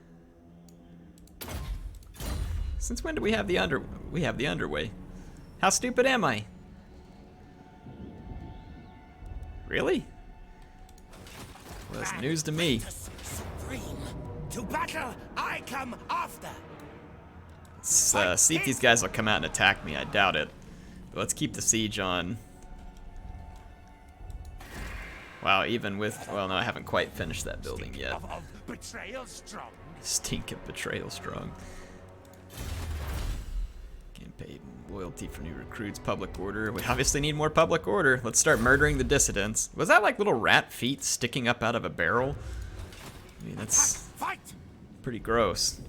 [SPEAKER 1] Since when do we have the We have the underway. How stupid am I? Really? Well, that's news to me.
[SPEAKER 2] Supreme. To battle, I come after.
[SPEAKER 1] Let's see if these guys will come out and attack me. I doubt it. But let's keep the siege on. Wow, even with... Well, no, I haven't quite finished that building yet.
[SPEAKER 2] Of betrayal strong.
[SPEAKER 1] Stink of betrayal strong. Can't pay loyalty for new recruits. Public order. We obviously need more public order. Let's start murdering the dissidents. Was that like little rat feet sticking up out of a barrel? I mean, that's pretty gross.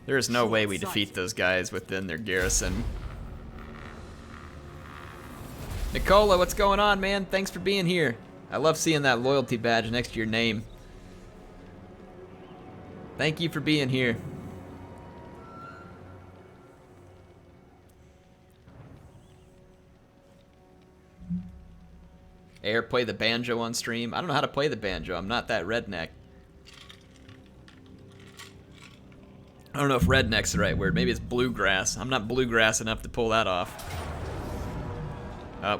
[SPEAKER 1] There is no way we defeat those guys within their garrison. Nicola, what's going on, man? Thanks for being here. I love seeing that loyalty badge next to your name. Thank you for being here. Air, play the banjo on stream. I don't know how to play the banjo. I'm not that redneck. I don't know if redneck's the right word. Maybe it's bluegrass. I'm not bluegrass enough to pull that off.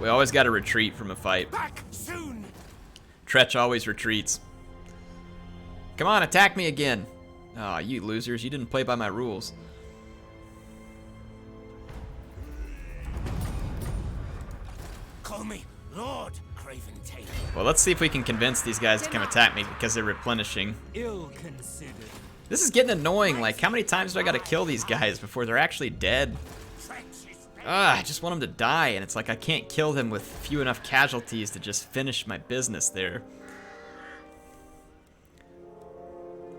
[SPEAKER 1] We always got to retreat from a fight.
[SPEAKER 2] Back soon.
[SPEAKER 1] Tretch always retreats. Come on, attack me again. Aw, you losers. You didn't play by my rules.
[SPEAKER 2] Call me Lord Craventail.
[SPEAKER 1] Well, let's see if we can convince these guys to come attack me because they're replenishing.
[SPEAKER 2] Ill considered.
[SPEAKER 1] This is getting annoying. Like, how many times do I gotta kill these guys before they're actually dead? I just want them to die, and it's like I can't kill them with few enough casualties to just finish my business there.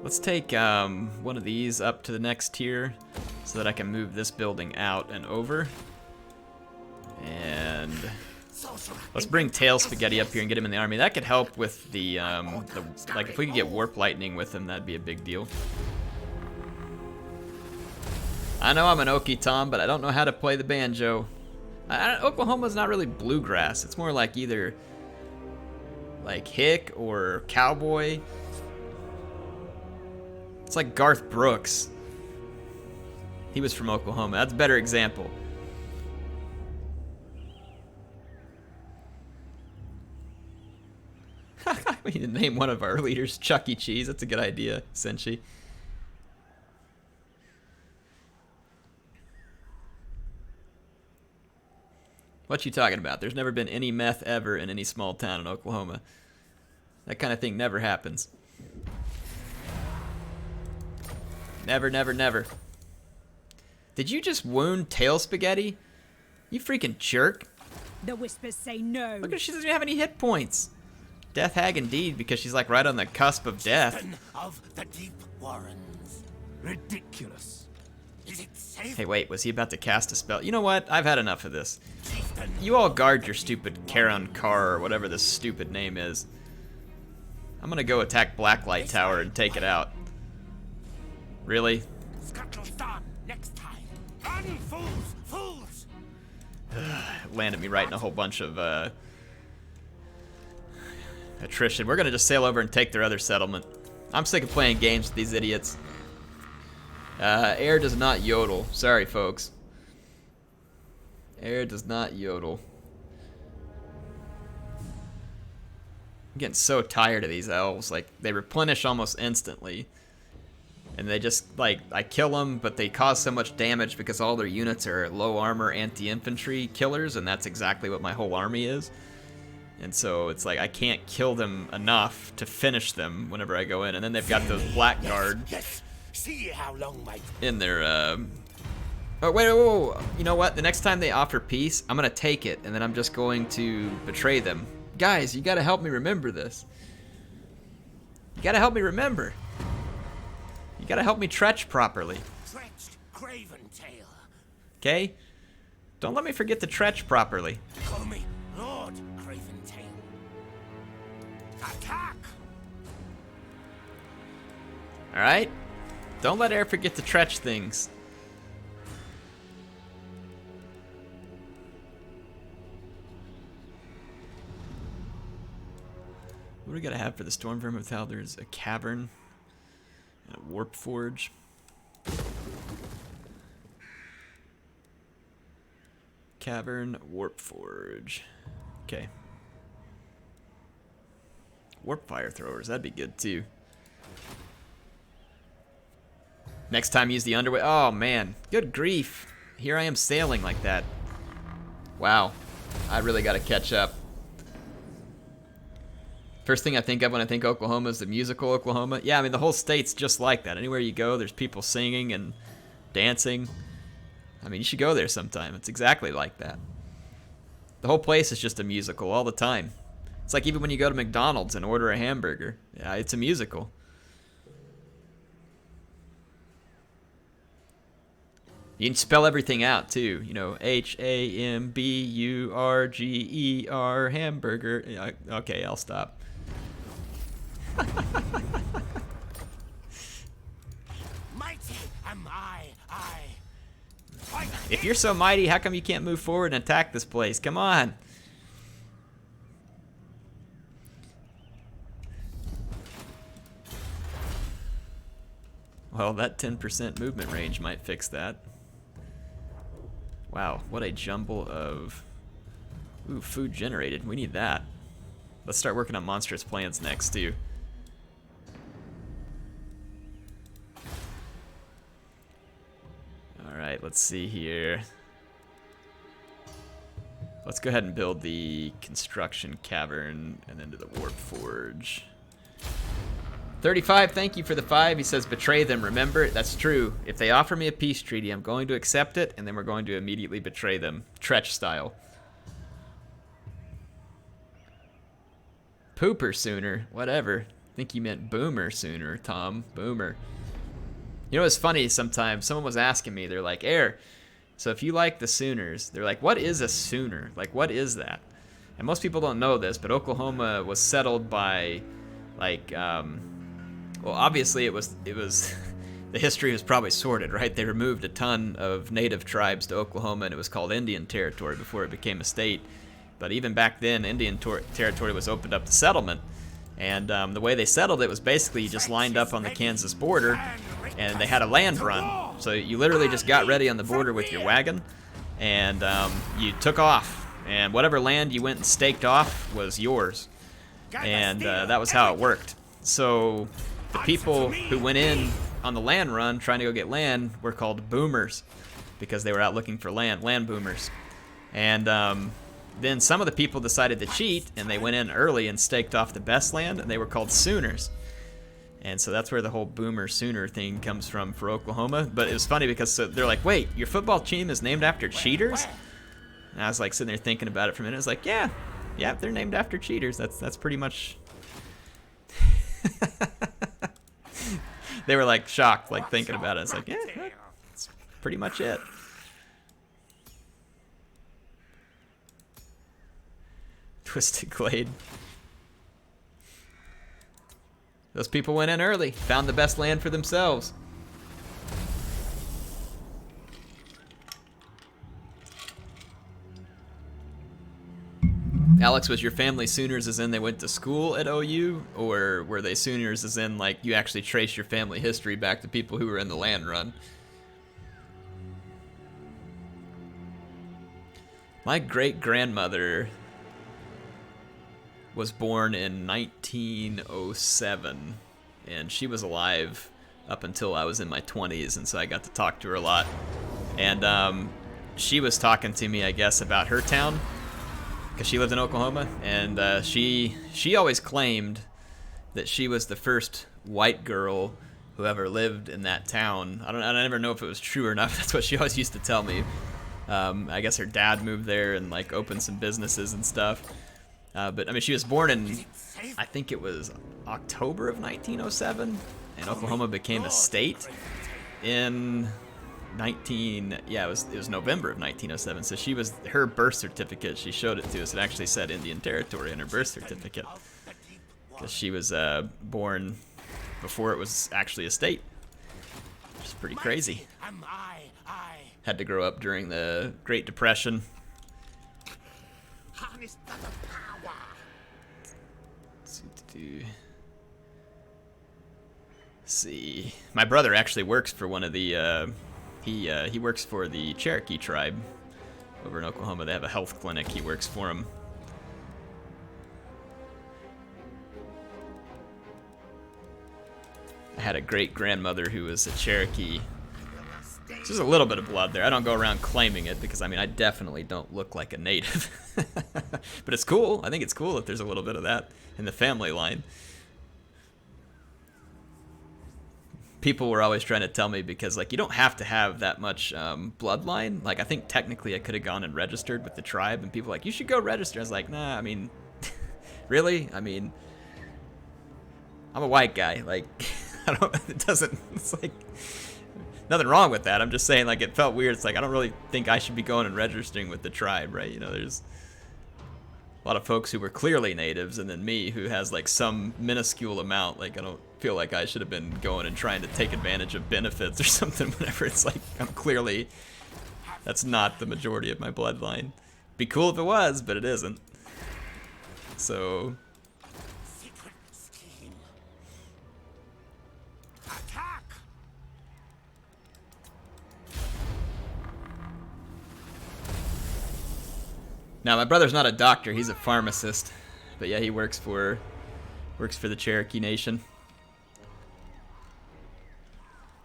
[SPEAKER 1] Let's take one of these up to the next tier so that I can move this building out and over. And let's bring Tail Spaghetti up here and get him in the army. That could help with the like if we could get Warp Lightning with him, that'd be a big deal. I know I'm an Okie Tom, but I don't know how to play the banjo. Oklahoma's not really bluegrass. It's more like either like hick or cowboy. It's like Garth Brooks. He was from Oklahoma. That's a better example. We need to name one of our leaders Chuck E. Cheese. That's a good idea, Senshi. What you talking about? There's never been any meth ever in any small town in Oklahoma. That kind of thing never happens. Never, never, never. Did you just wound Tail Spaghetti? You freaking jerk.
[SPEAKER 3] The whispers say no.
[SPEAKER 1] Look at her, she doesn't even have any hit points. Death hag indeed, because she's like right on the cusp of death.
[SPEAKER 2] Of the deep warrens.
[SPEAKER 4] Ridiculous.
[SPEAKER 2] Is it safe?
[SPEAKER 1] Hey, wait, was he about to cast a spell? You know what? I've had enough of this.
[SPEAKER 2] Chieftain.
[SPEAKER 1] You all guard your stupid Charon Car or whatever this stupid name is. I'm gonna go attack Blacklight Tower and take it out. Really?
[SPEAKER 2] Scuttle's done. Next time. Run, fools! Fools!
[SPEAKER 1] Landed me right in a whole bunch of attrition. We're gonna just sail over and take their other settlement. I'm sick of playing games with these idiots. Air does not yodel. Sorry, folks. Air does not yodel. I'm getting so tired of these elves. Like, they replenish almost instantly. And they just, like, I kill them, but they cause so much damage because all their units are low armor anti-infantry killers, and that's exactly what my whole army is. And so it's like I can't kill them enough to finish them whenever I go in. And then they've got those Blackguard
[SPEAKER 2] Yes. See how long my
[SPEAKER 1] in their, Oh, wait, whoa. You know what? The next time they offer peace, I'm going to take it, and then I'm just going to betray them. Guys, you got to help me remember this. You got to help me remember. You got to help me Tretch properly.
[SPEAKER 2] Tretch Craventail.
[SPEAKER 1] Okay? Don't let me forget to Tretch properly.
[SPEAKER 2] Call me Lord Craventail. Attack!
[SPEAKER 1] Alright? Don't let Air forget to Tretch things. What do we gotta have for the Storm Vermithal? There's a cavern and a warp forge. Cavern, warp forge. Okay. Warp fire throwers, that'd be good too. Next time use the underway. Oh man, good grief. Here I am sailing like that. Wow, I really gotta catch up. First thing I think of when I think Oklahoma is the musical Oklahoma. Yeah, I mean, the whole state's just like that. Anywhere you go, there's people singing and dancing. I mean, you should go there sometime. It's exactly like that. The whole place is just a musical all the time. It's like even when you go to McDonald's and order a hamburger. Yeah, it's a musical. You can spell everything out, too. You know, Hamburger, hamburger. Yeah, okay, I'll stop.
[SPEAKER 2] Mighty am I.
[SPEAKER 1] If you're so mighty, how come you can't move forward and attack this place? Come on. Well, that 10% movement range might fix that. Wow, what a jumble of... Ooh, food generated. We need that. Let's start working on monstrous plans next, too. Alright, let's see here. Let's go ahead and build the construction cavern and then to the warp forge. 35, thank you for the 5. He says, betray them, remember? That's true. If they offer me a peace treaty, I'm going to accept it, and then we're going to immediately betray them. Tretch style. Pooper sooner. Whatever. I think you meant boomer sooner, Tom. Boomer. You know what's funny sometimes? Someone was asking me, they're like, Air, so if you like the Sooners, they're like, what is a Sooner? Like, what is that? And most people don't know this, but Oklahoma was settled by, like, well, obviously it was the history was probably sordid, right? They removed a ton of native tribes to Oklahoma, and it was called Indian Territory before it became a state. But even back then, Indian Territory was opened up to settlement. And the way they settled it was basically you just lined up on the Kansas border, and they had a land run. So you literally just got ready on the border with your wagon, and you took off. And whatever land you went and staked off was yours. And that was how it worked. So the people who went in on the land run trying to go get land were called boomers because they were out looking for land boomers. And then some of the people decided to cheat, and they went in early and staked off the best land, and they were called Sooners. And so that's where the whole boomer Sooner thing comes from for Oklahoma. But it was funny because they're like, wait, your football team is named after cheaters? And I was like sitting there thinking about it for a minute. I was like, yeah, they're named after cheaters. That's pretty much... They were like shocked, like thinking about it. I was like, yeah, pretty much it. Twisted Glade. Those people went in early, found the best land for themselves. Alex, was your family Sooners as in they went to school at OU? Or were they Sooners as in, like, you actually trace your family history back to people who were in the land run? My great-grandmother was born in 1907, and she was alive up until I was in my 20s, and so I got to talk to her a lot. And she was talking to me, I guess, about her town, because she lived in Oklahoma, and she always claimed that she was the first white girl who ever lived in that town. I never know if it was true or not, but that's what she always used to tell me. I guess her dad moved there and like opened some businesses and stuff. But I mean, she was born in, I think it was October of 1907, and Oklahoma became a state in it was November of 1907. So she was, her birth certificate, she showed it to us. It actually said Indian Territory in her birth certificate, because she was born before it was actually a state, which is pretty crazy. Had to grow up during the Great Depression. Let's see. My brother actually works for one of the he works for the Cherokee tribe over in Oklahoma. They have a health clinic. He works for them. I had a great grandmother who was a Cherokee. There's a little bit of blood there. I don't go around claiming it because, I mean, I definitely don't look like a native. But it's cool. I think it's cool that there's a little bit of that in the family line. People were always trying to tell me, because, like, you don't have to have that much bloodline. Like, I think technically I could have gone and registered with the tribe, and people were like, you should go register. I was like, nah, I mean, really? I mean, I'm a white guy. Like, it's like, nothing wrong with that. I'm just saying, like, it felt weird. It's like, I don't really think I should be going and registering with the tribe, right? You know, there's a lot of folks who were clearly natives, and then me, who has, like, some minuscule amount. Like, I don't feel like I should have been going and trying to take advantage of benefits or something whenever it's like, I'm clearly, that's not the majority of my bloodline. Be cool if it was, but it isn't. So... Now, my brother's not a doctor, he's a pharmacist. But yeah, he works for the Cherokee Nation.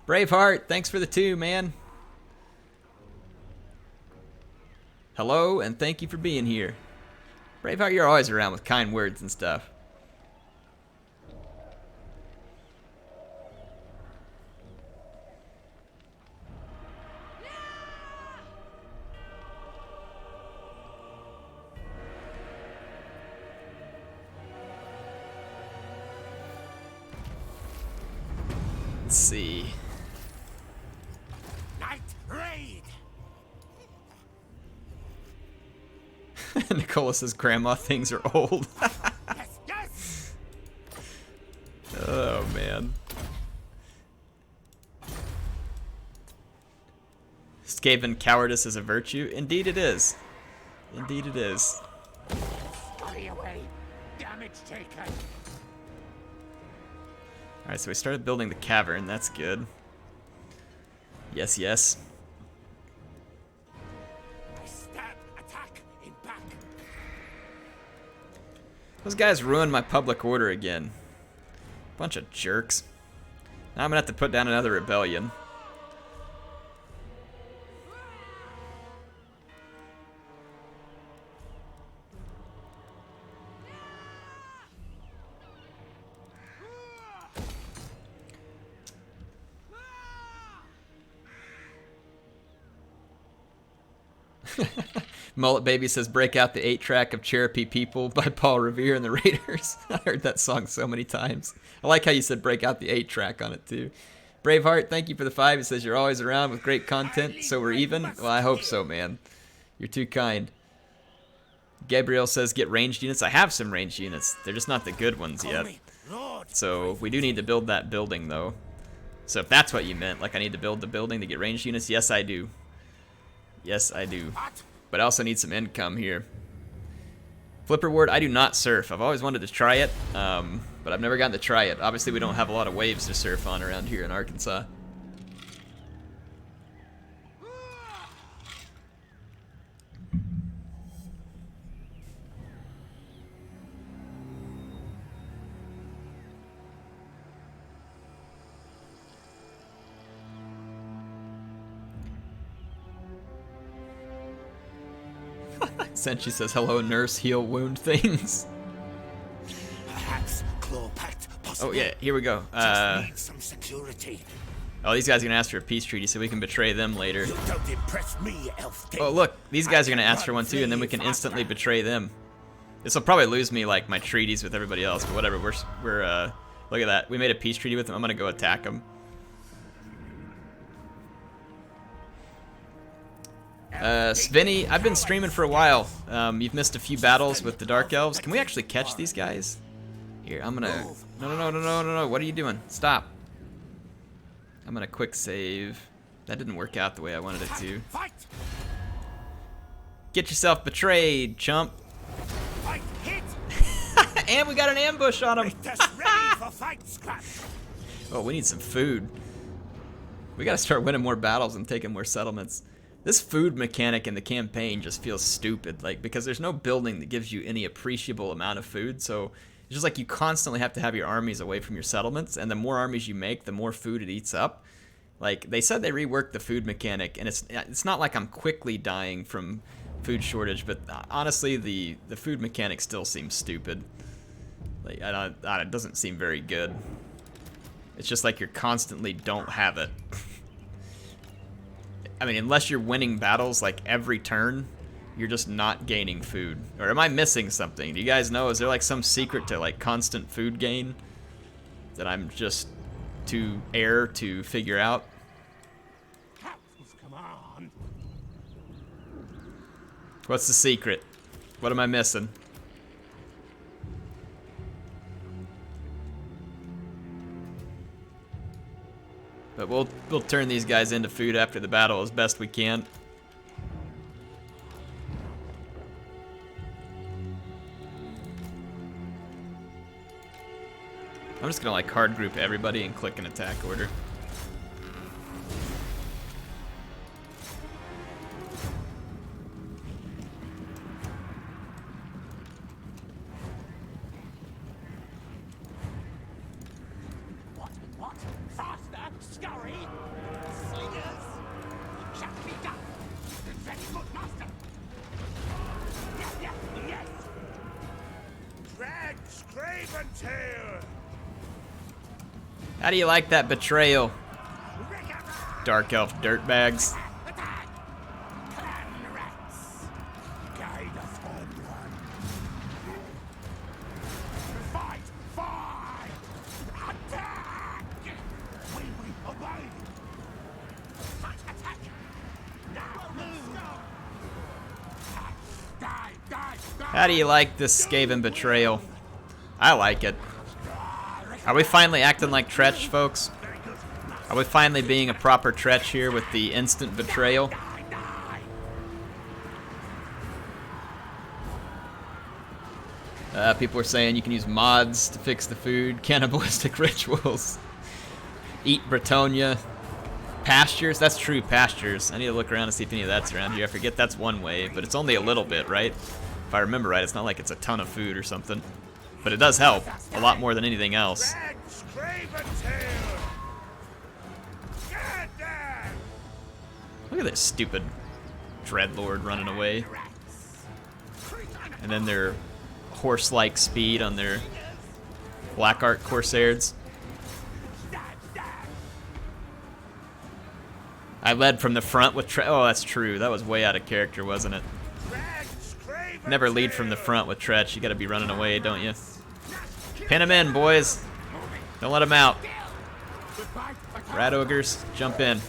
[SPEAKER 1] Braveheart, thanks for the 2, man. Hello, and thank you for being here. Braveheart, you're always around with kind words and stuff. Let's see.
[SPEAKER 2] Night raid.
[SPEAKER 1] Nicola says, Grandma, things are old.
[SPEAKER 2] Yes, yes.
[SPEAKER 1] Oh, man. Skaven, cowardice is a virtue. Indeed it is. Indeed it is.
[SPEAKER 2] Hurry away. Damage taken.
[SPEAKER 1] Alright, so we started building the cavern. That's good. Yes, yes.
[SPEAKER 2] I stab, attack, in back.
[SPEAKER 1] Those guys ruined my public order again. Bunch of jerks. Now I'm gonna have to put down another rebellion. Mullet Baby says, break out the 8-track of Cherokee People by Paul Revere and the Raiders. I heard that song so many times. I like how you said break out the 8-track on it too. Braveheart, thank you for the 5. He says you're always around with great content, so we're even. Well, I hope so, man. You're too kind. Gabriel says get ranged units. I have some ranged units. They're just not the good ones yet. So we do need to build that building, though. So if that's what you meant, like I need to build the building to get ranged units, yes, I do. Yes, I do. But I also need some income here. Flipper Ward, I do not surf. I've always wanted to try it, but I've never gotten to try it. Obviously, we don't have a lot of waves to surf on around here in Arkansas. Senshi says, hello, nurse, heal wound things.
[SPEAKER 2] Perhaps claw pact possible.
[SPEAKER 1] Oh, yeah, here we go.
[SPEAKER 2] Just need some security.
[SPEAKER 1] Oh, these guys are going to ask for a peace treaty so we can betray them later.
[SPEAKER 2] You don't impress me, elf king.
[SPEAKER 1] Oh, look, these guys are going to ask for one too, and then we can instantly betray them. This will probably lose me, like, my treaties with everybody else, but whatever. We're look at that. We made a peace treaty with them. I'm going to go attack them. Svenny, I've been streaming for a while. You've missed a few battles with the Dark Elves. Can we actually catch these guys? Here, I'm gonna... No. What are you doing? Stop. I'm gonna quick save. That didn't work out the way I wanted it to.
[SPEAKER 2] Fight!
[SPEAKER 1] Get yourself betrayed, chump.
[SPEAKER 2] Fight! Hit!
[SPEAKER 1] And we got an ambush on him.
[SPEAKER 2] Make us ready for fight, Scratch!
[SPEAKER 1] Oh, we need some food. We gotta start winning more battles and taking more settlements. This food mechanic in the campaign just feels stupid, like, because there's no building that gives you any appreciable amount of food, so it's just like you constantly have to have your armies away from your settlements, and the more armies you make, the more food it eats up. Like, they said they reworked the food mechanic, and it's not like I'm quickly dying from food shortage, but honestly, the food mechanic still seems stupid. Like, it doesn't seem very good. It's just like you constantly don't have it. I mean, unless you're winning battles like every turn, you're just not gaining food. Or am I missing something? Do you guys know? Is there like some secret to like constant food gain that I'm just too air to figure out?
[SPEAKER 2] Come on.
[SPEAKER 1] What's the secret? What am I missing? But we'll turn these guys into food after the battle as best we can. I'm just gonna like hard group everybody and click an attack order.
[SPEAKER 2] What? Faster! Scurry! Slingers! Shall be done! Very good, master! Yes! Tretch Craventail!
[SPEAKER 1] How do you like that betrayal, Dark Elf dirtbags?
[SPEAKER 2] Attack! Clan rats! Guide us onward! Fight! Attack! We obey! Fight, attack! Now move! Die!
[SPEAKER 1] How do you like this Skaven betrayal? I like it. Are we finally acting like Tretch, folks? Are we finally being a proper Tretch here with the instant betrayal? People are saying you can use mods to fix the food, cannibalistic rituals, eat Bretonia, pastures. That's true, pastures. I need to look around and see if any of that's around here. I forget that's one way, but it's only a little bit, right? If I remember right, it's not like it's a ton of food or something. But it does help a lot more than anything else. Look at this stupid Dreadlord running away. And then their horse-like speed on their Black Art Corsairs. I led from the front with oh, that's true. That was way out of character, wasn't it? Never lead from the front with Tretch. You gotta be running away, don't you? Pin him in, boys. Don't let him out. Rat ogres, jump in.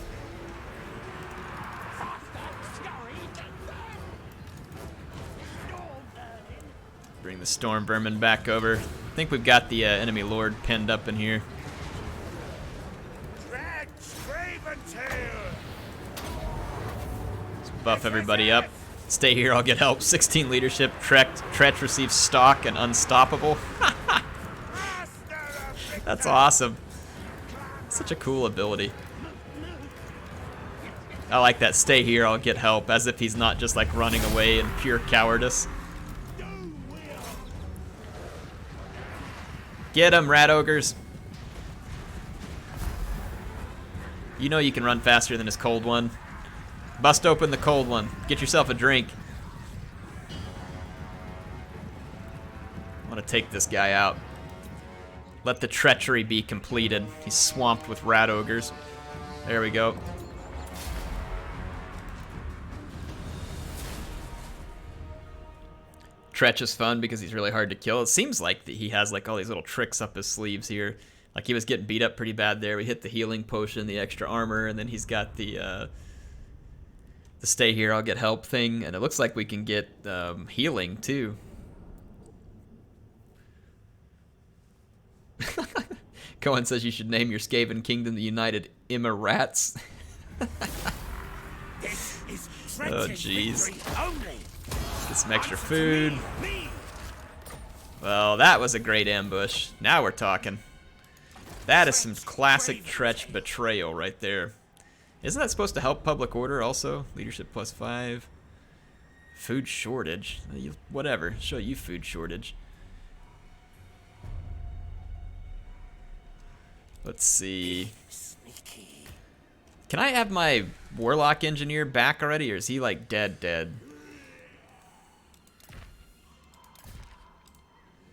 [SPEAKER 1] Bring the storm vermin back over. I think we've got the enemy lord pinned up in here.
[SPEAKER 2] Tretch Craventail.
[SPEAKER 1] Let's buff everybody up. Stay here, I'll get help. 16 leadership. Tretch receives stock and unstoppable. That's awesome. Such a cool ability. I like that. Stay here, I'll get help. As if he's not just like running away in pure cowardice. Get him, rat ogres. You know you can run faster than his cold one. Bust open the cold one. Get yourself a drink. I want to take this guy out. Let the treachery be completed. He's swamped with rat ogres. There we go. Tretch is fun because he's really hard to kill. It seems like he has like all these little tricks up his sleeves here. Like he was getting beat up pretty bad there. We hit the healing potion, the extra armor, and then he's got the stay here, I'll get help thing. And it looks like we can get healing too. Cohen says you should name your Skaven kingdom the United Emirates.
[SPEAKER 2] This is
[SPEAKER 1] Oh,
[SPEAKER 2] Tretch's
[SPEAKER 1] jeez.
[SPEAKER 2] victory only.
[SPEAKER 1] Get some extra food. Well, that was a great ambush. Now we're talking. That is some classic Tretch betrayal right there. Isn't that supposed to help public order also? Leadership +5. Food shortage. Whatever. Show you food shortage. Let's see. Can I have my warlock engineer back already, or is he like dead?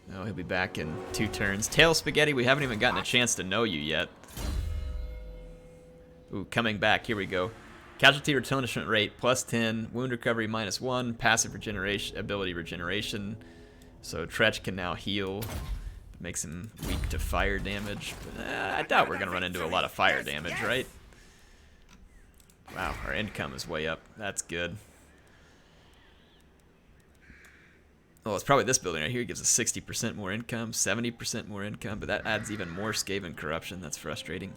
[SPEAKER 1] No, he'll be back in 2 turns. Tail Spaghetti, we haven't even gotten a chance to know you yet. Ooh, coming back. Here we go. Casualty replenishment rate +10, wound recovery -1, passive regeneration, ability regeneration. So Tretch can now heal. Makes him weak to fire damage. But, I doubt we're gonna run into a lot of fire damage, right? Wow, our income is way up. That's good. Oh, it's probably this building right here. It gives us 60% more income, 70% more income, but that adds even more Skaven corruption. That's frustrating.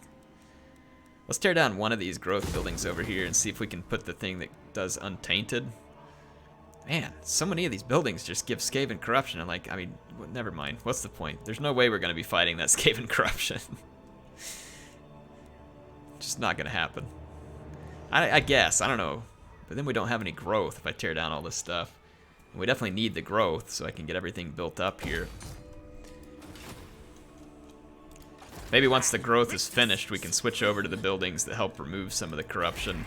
[SPEAKER 1] Let's tear down one of these growth buildings over here and see if we can put the thing that does untainted. Man, so many of these buildings just give Skaven corruption. And like, I mean, never mind. What's the point? There's no way we're going to be fighting that Skaven corruption. Just not going to happen. I guess. I don't know. But then we don't have any growth if I tear down all this stuff. We definitely need the growth so I can get everything built up here. Maybe once the growth is finished, we can switch over to the buildings that help remove some of the corruption.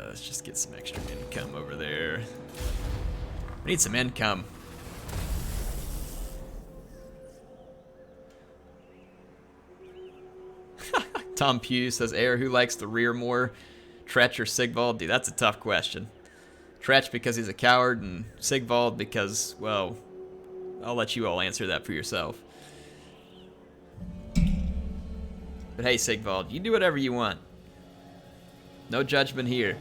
[SPEAKER 1] Let's just get some extra income over there. We need some income. Tom Pugh says, Air, who likes the rear more? Tretch or Sigvald? Dude, that's a tough question. Tretch because he's a coward, and Sigvald because, well, I'll let you all answer that for yourself. But hey, Sigvald, you do whatever you want. No judgment here.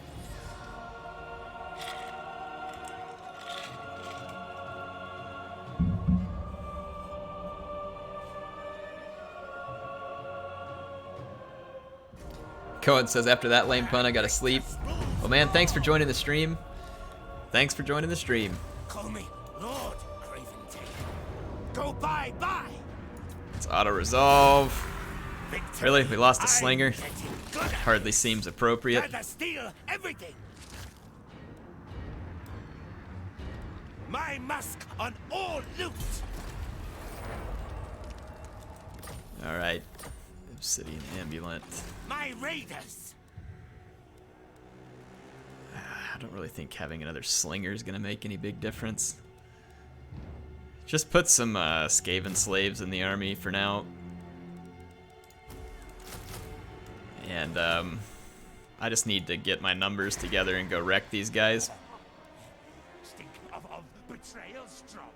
[SPEAKER 1] Cohen says, after that lame pun, I gotta sleep. Well, man, thanks for joining the stream. Thanks for joining the stream.
[SPEAKER 2] Call me Lord Craventail. Go bye.
[SPEAKER 1] Let's auto-resolve.
[SPEAKER 2] Victory.
[SPEAKER 1] Really? We lost a
[SPEAKER 2] I'm
[SPEAKER 1] slinger?
[SPEAKER 2] getting good at
[SPEAKER 1] Hardly
[SPEAKER 2] this.
[SPEAKER 1] seems appropriate.
[SPEAKER 2] Gotta steal everything. My musk on all loot.
[SPEAKER 1] Alright. Obsidian Ambulant.
[SPEAKER 2] My raiders.
[SPEAKER 1] I don't really think having another slinger is going to make any big difference. Just put some Skaven slaves in the army for now. And I just need to get my numbers together and go wreck these guys.
[SPEAKER 2] Stink of betrayal strong.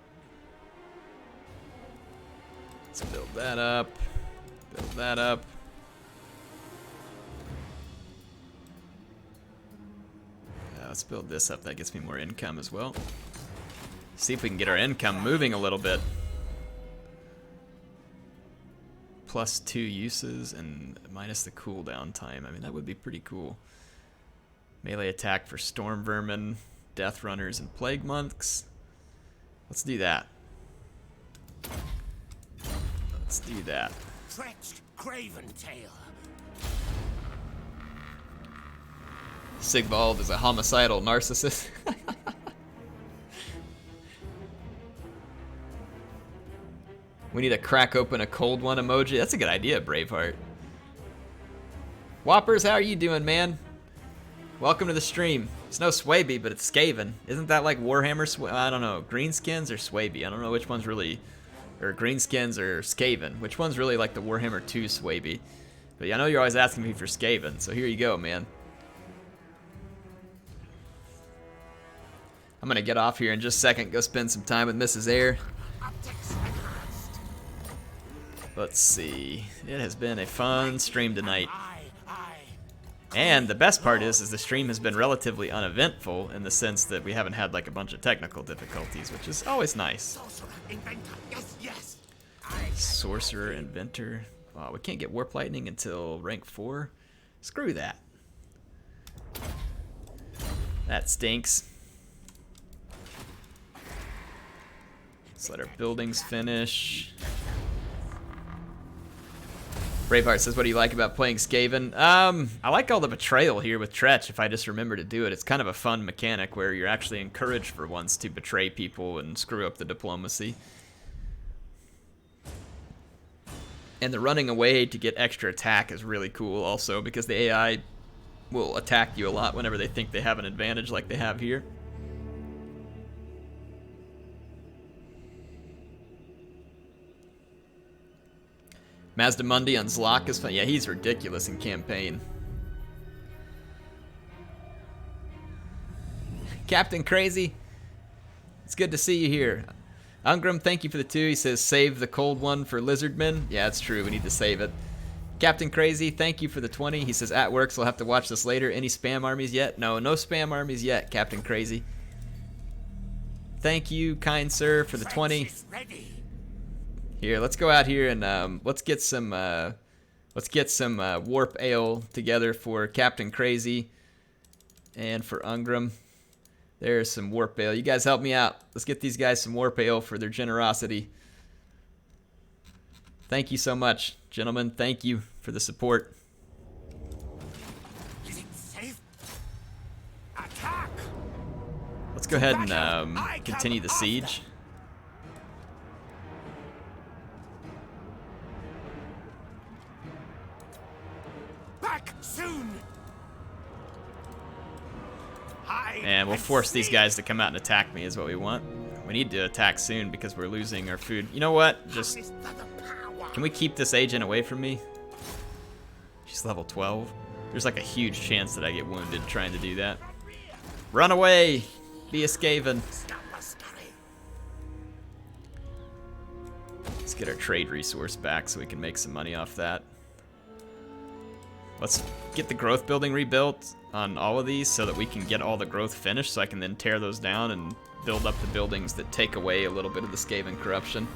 [SPEAKER 1] Let's build that up. Build that up. Let's build this up. That gets me more income as well. See if we can get our income moving a little bit. +2 uses and minus the cooldown time. I mean, that would be pretty cool. Melee attack for storm vermin, death runners, and plague monks. Let's do that. Let's do that.
[SPEAKER 2] Tretch Craventail.
[SPEAKER 1] Sigvald is a homicidal narcissist. We need to crack open a cold one emoji. That's a good idea, Braveheart. Whoppers, how are you doing, man? Welcome to the stream. It's no Swaby, but it's Skaven. Isn't that like Warhammer? I don't know. Greenskins or Swaby? I don't know which one's really, or Greenskins or Skaven. Which one's really like the Warhammer II Swaby? But yeah, I know you're always asking me for Skaven, so here you go, man. I'm gonna get off here in just a second. Go spend some time with Mrs. Air. Let's see. It has been a fun stream tonight. And the best part is the stream has been relatively uneventful in the sense that we haven't had like a bunch of technical difficulties, which is always nice. Sorcerer, Inventor. Wow, we can't get Warp Lightning until rank 4. Screw that. That stinks. Let's let our buildings finish. Braveheart says, what do you like about playing Skaven? I like all the betrayal here with Tretch, if I just remember to do it. It's kind of a fun mechanic where you're actually encouraged for once to betray people and screw up the diplomacy. And the running away to get extra attack is really cool also, because the AI will attack you a lot whenever they think they have an advantage like they have here. Mazdamundi on Zlok is fun. Yeah, he's ridiculous in campaign. Captain Crazy, it's good to see you here. Ungram, thank you for the 2. He says, save the cold one for Lizardmen. Yeah, it's true. We need to save it. Captain Crazy, thank you for the 20. He says, at work, so I'll have to watch this later. Any spam armies yet? No, no spam armies yet, Captain Crazy. Thank you, kind sir, for the 20. Here, let's go out here and let's get some warp ale together for Captain Crazy and for Ungram. There's some warp ale. You guys help me out. Let's get these guys some warp ale for their generosity. Thank you so much, gentlemen. Thank you for the support.
[SPEAKER 2] Is it safe? Attack!
[SPEAKER 1] Let's go ahead and continue the siege.
[SPEAKER 2] Back soon.
[SPEAKER 1] And we'll force these guys to come out and attack me is what we want. We need to attack soon because we're losing our food. You know what? Just, can we keep this agent away from me? She's level 12. There's like a huge chance that I get wounded trying to do that. Run away! Be a Skaven. Let's get our trade resource back so we can make some money off that. Let's get the growth building rebuilt on all of these so that we can get all the growth finished so I can then tear those down and build up the buildings that take away a little bit of the Skaven corruption.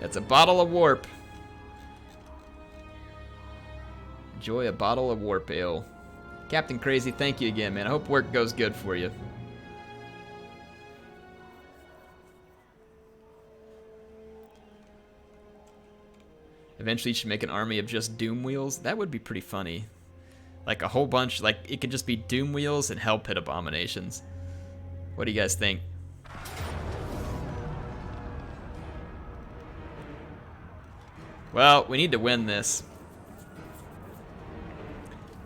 [SPEAKER 1] It's a bottle of warp. Enjoy a bottle of warp ale. Captain Crazy, thank you again, man. I hope work goes good for you. Eventually you should make an army of just Doom Wheels. That would be pretty funny. Like a whole bunch, like it could just be Doom Wheels and Hell Pit Abominations. What do you guys think? Well, we need to win this.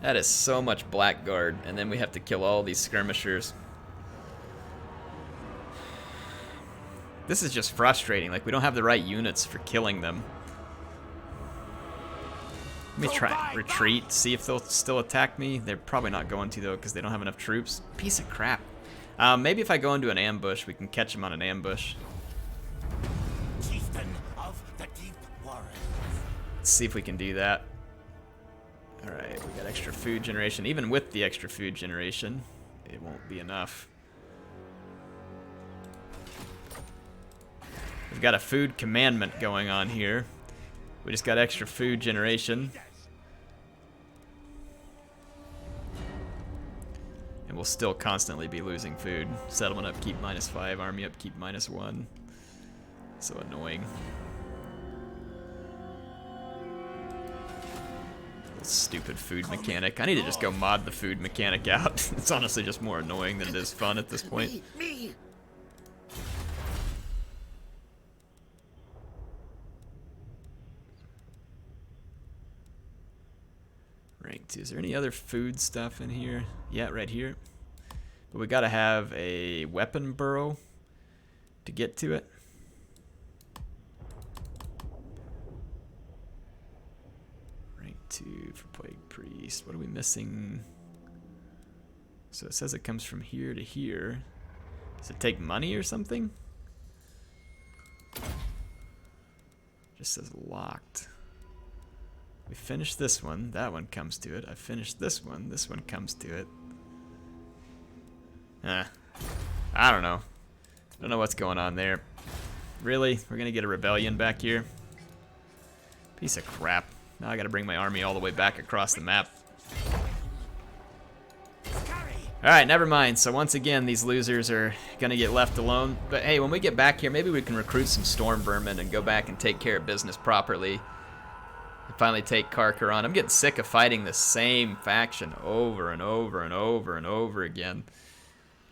[SPEAKER 1] That is so much Blackguard, and then we have to kill all these skirmishers. This is just frustrating. Like, we don't have the right units for killing them. Let me try retreat, see if they'll still attack me. They're probably not going to, though, because they don't have enough troops. Piece of crap. Maybe if I go into an ambush, we can catch him on an ambush.
[SPEAKER 2] Chieftain of the Deep Warren.
[SPEAKER 1] Let's see if we can do that. Alright, we got extra food generation. Even with the extra food generation, it won't be enough. We've got a food commandment going on here. We just got extra food generation. And we'll still constantly be losing food. Settlement upkeep -5, army upkeep -1. So annoying. Stupid food mechanic. I need to just go mod the food mechanic out. It's honestly just more annoying than it is fun at this point.
[SPEAKER 2] Me.
[SPEAKER 1] Rank 2. Is there any other food stuff in here? Yeah, right here. But we gotta have a weapon burrow to get to it. Rank 2 for Plague Priest. What are we missing? So it says it comes from here to here. Does it take money or something? Just says locked. We finished this one. That one comes to it. I finished this one. This one comes to it. I don't know. I don't know what's going on there. Really? We're gonna get a rebellion back here? Piece of crap. Now I gotta bring my army all the way back across the map. Alright, never mind. So once again, these losers are gonna get left alone. But hey, when we get back here, maybe we can recruit some storm vermin and go back and take care of business properly. And finally take Karkaron. I'm getting sick of fighting the same faction over and over and over and over again.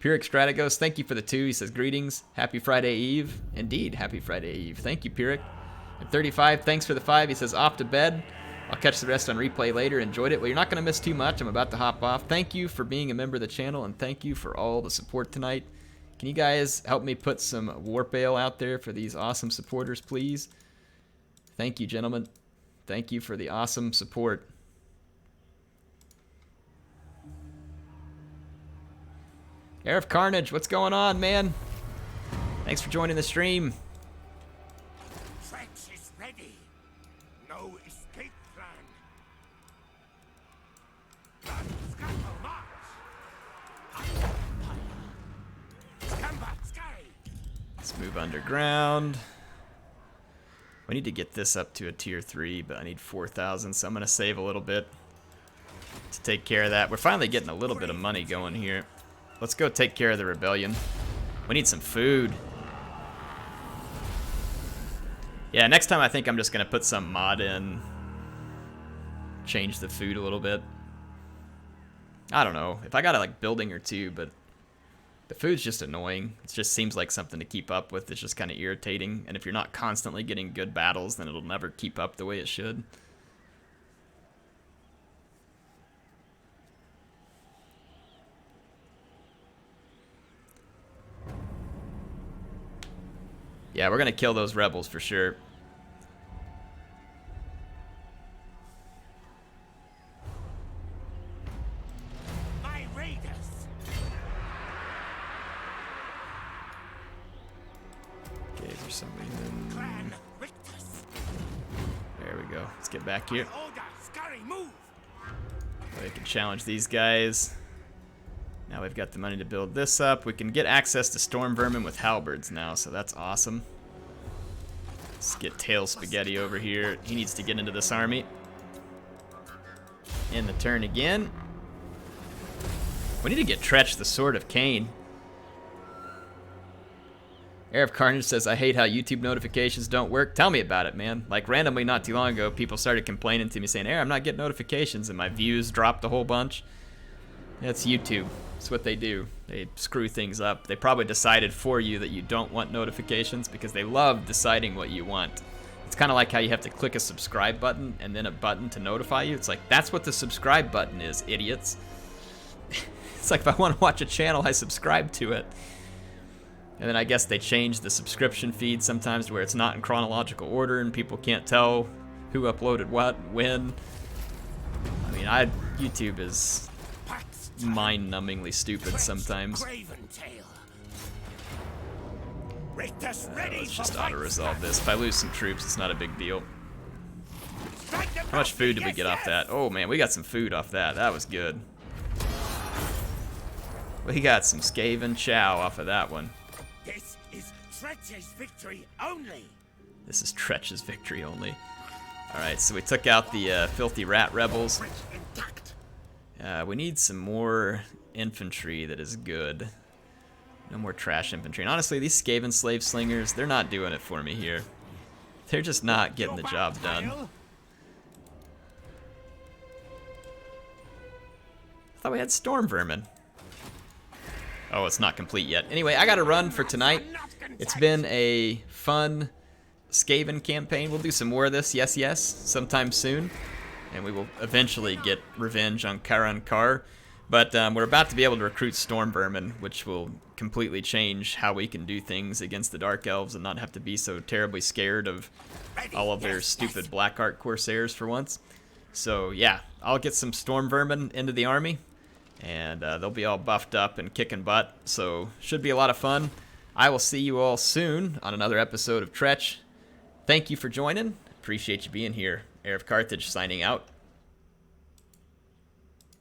[SPEAKER 1] Pyrrhic Strategos, thank you for the 2. He says, greetings. Happy Friday Eve. Indeed, happy Friday Eve. Thank you, Pyrrhic. And 35, thanks for the 5. He says, off to bed. I'll catch the rest on replay later. Enjoyed it. Well, you're not going to miss too much. I'm about to hop off. Thank you for being a member of the channel, and thank you for all the support tonight. Can you guys help me put some warp ale out there for these awesome supporters, please? Thank you, gentlemen. Thank you for the awesome support. HeirofCarthage, what's going on, man? Thanks for joining the stream.
[SPEAKER 2] Tretch is ready. No escape plan. Scuttle march. Combat sky.
[SPEAKER 1] Let's move underground. We need to get this up to a tier 3, but I need 4,000, so I'm going to save a little bit to take care of that. We're finally getting a little bit of money going here. Let's go take care of the rebellion. We need some food. Yeah, next time I think I'm just going to put some mod in. Change the food a little bit. I don't know. If I got a like building or 2, but the food's just annoying. It just seems like something to keep up with. It's just kind of irritating. And if you're not constantly getting good battles, then it'll never keep up the way it should. Yeah, we're going to kill those rebels for sure.
[SPEAKER 2] My raiders.
[SPEAKER 1] Okay, is there somebody in?
[SPEAKER 2] Clan Rictus.
[SPEAKER 1] There we go. Let's get back here.
[SPEAKER 2] Order. Scurry, move.
[SPEAKER 1] We can challenge these guys. Now we've got the money to build this up. We can get access to storm vermin with halberds now, so that's awesome. Let's get Tail Spaghetti over here. He needs to get into this army. In the turn again. We need to get Tretch, the Sword of Cain. HeirofCarthage says, I hate how YouTube notifications don't work. Tell me about it, man. Like, randomly not too long ago, people started complaining to me saying, I'm not getting notifications, and my views dropped a whole bunch. That's YouTube. That's what they do. They screw things up. They probably decided for you that you don't want notifications because they love deciding what you want. It's kind of like how you have to click a subscribe button and then a button to notify you. It's like, that's what the subscribe button is, idiots. It's like if I want to watch a channel, I subscribe to it. And then I guess they change the subscription feed sometimes to where it's not in chronological order and people can't tell who uploaded what, when. I mean, YouTube is mind-numbingly stupid sometimes.
[SPEAKER 2] Craventail. Richters ready
[SPEAKER 1] Let's
[SPEAKER 2] for
[SPEAKER 1] just
[SPEAKER 2] fight.
[SPEAKER 1] auto-resolve this. If I lose some troops, it's not a big deal.
[SPEAKER 2] Strike them
[SPEAKER 1] How much
[SPEAKER 2] both.
[SPEAKER 1] food did we
[SPEAKER 2] Yes,
[SPEAKER 1] get off
[SPEAKER 2] yes.
[SPEAKER 1] that? Oh man, we got some food off that. That was good. We got some Skaven chow off of that one.
[SPEAKER 2] This is Tretch's victory only.
[SPEAKER 1] This is Tretch's victory only. Alright, so we took out the filthy rat rebels.
[SPEAKER 2] Bridge intact.
[SPEAKER 1] We need some more infantry that is good. No more trash infantry. And honestly, these Skaven slave slingers, they're not doing it for me here. They're just not getting the job done. I thought we had storm vermin. Oh, it's not complete yet. Anyway, I gotta run for tonight. It's been a fun Skaven campaign. We'll do some more of this, yes, sometime soon. And we will eventually get revenge on Karan Kar. But we're about to be able to recruit storm vermin, which will completely change how we can do things against the Dark Elves and not have to be so terribly scared of all of their stupid Black Art Corsairs for once. So yeah, I'll get some storm vermin into the army, and they'll be all buffed up and kicking butt, so should be a lot of fun. I will see you all soon on another episode of Tretch. Thank you for joining. Appreciate you being here. HeirofCarthage signing out.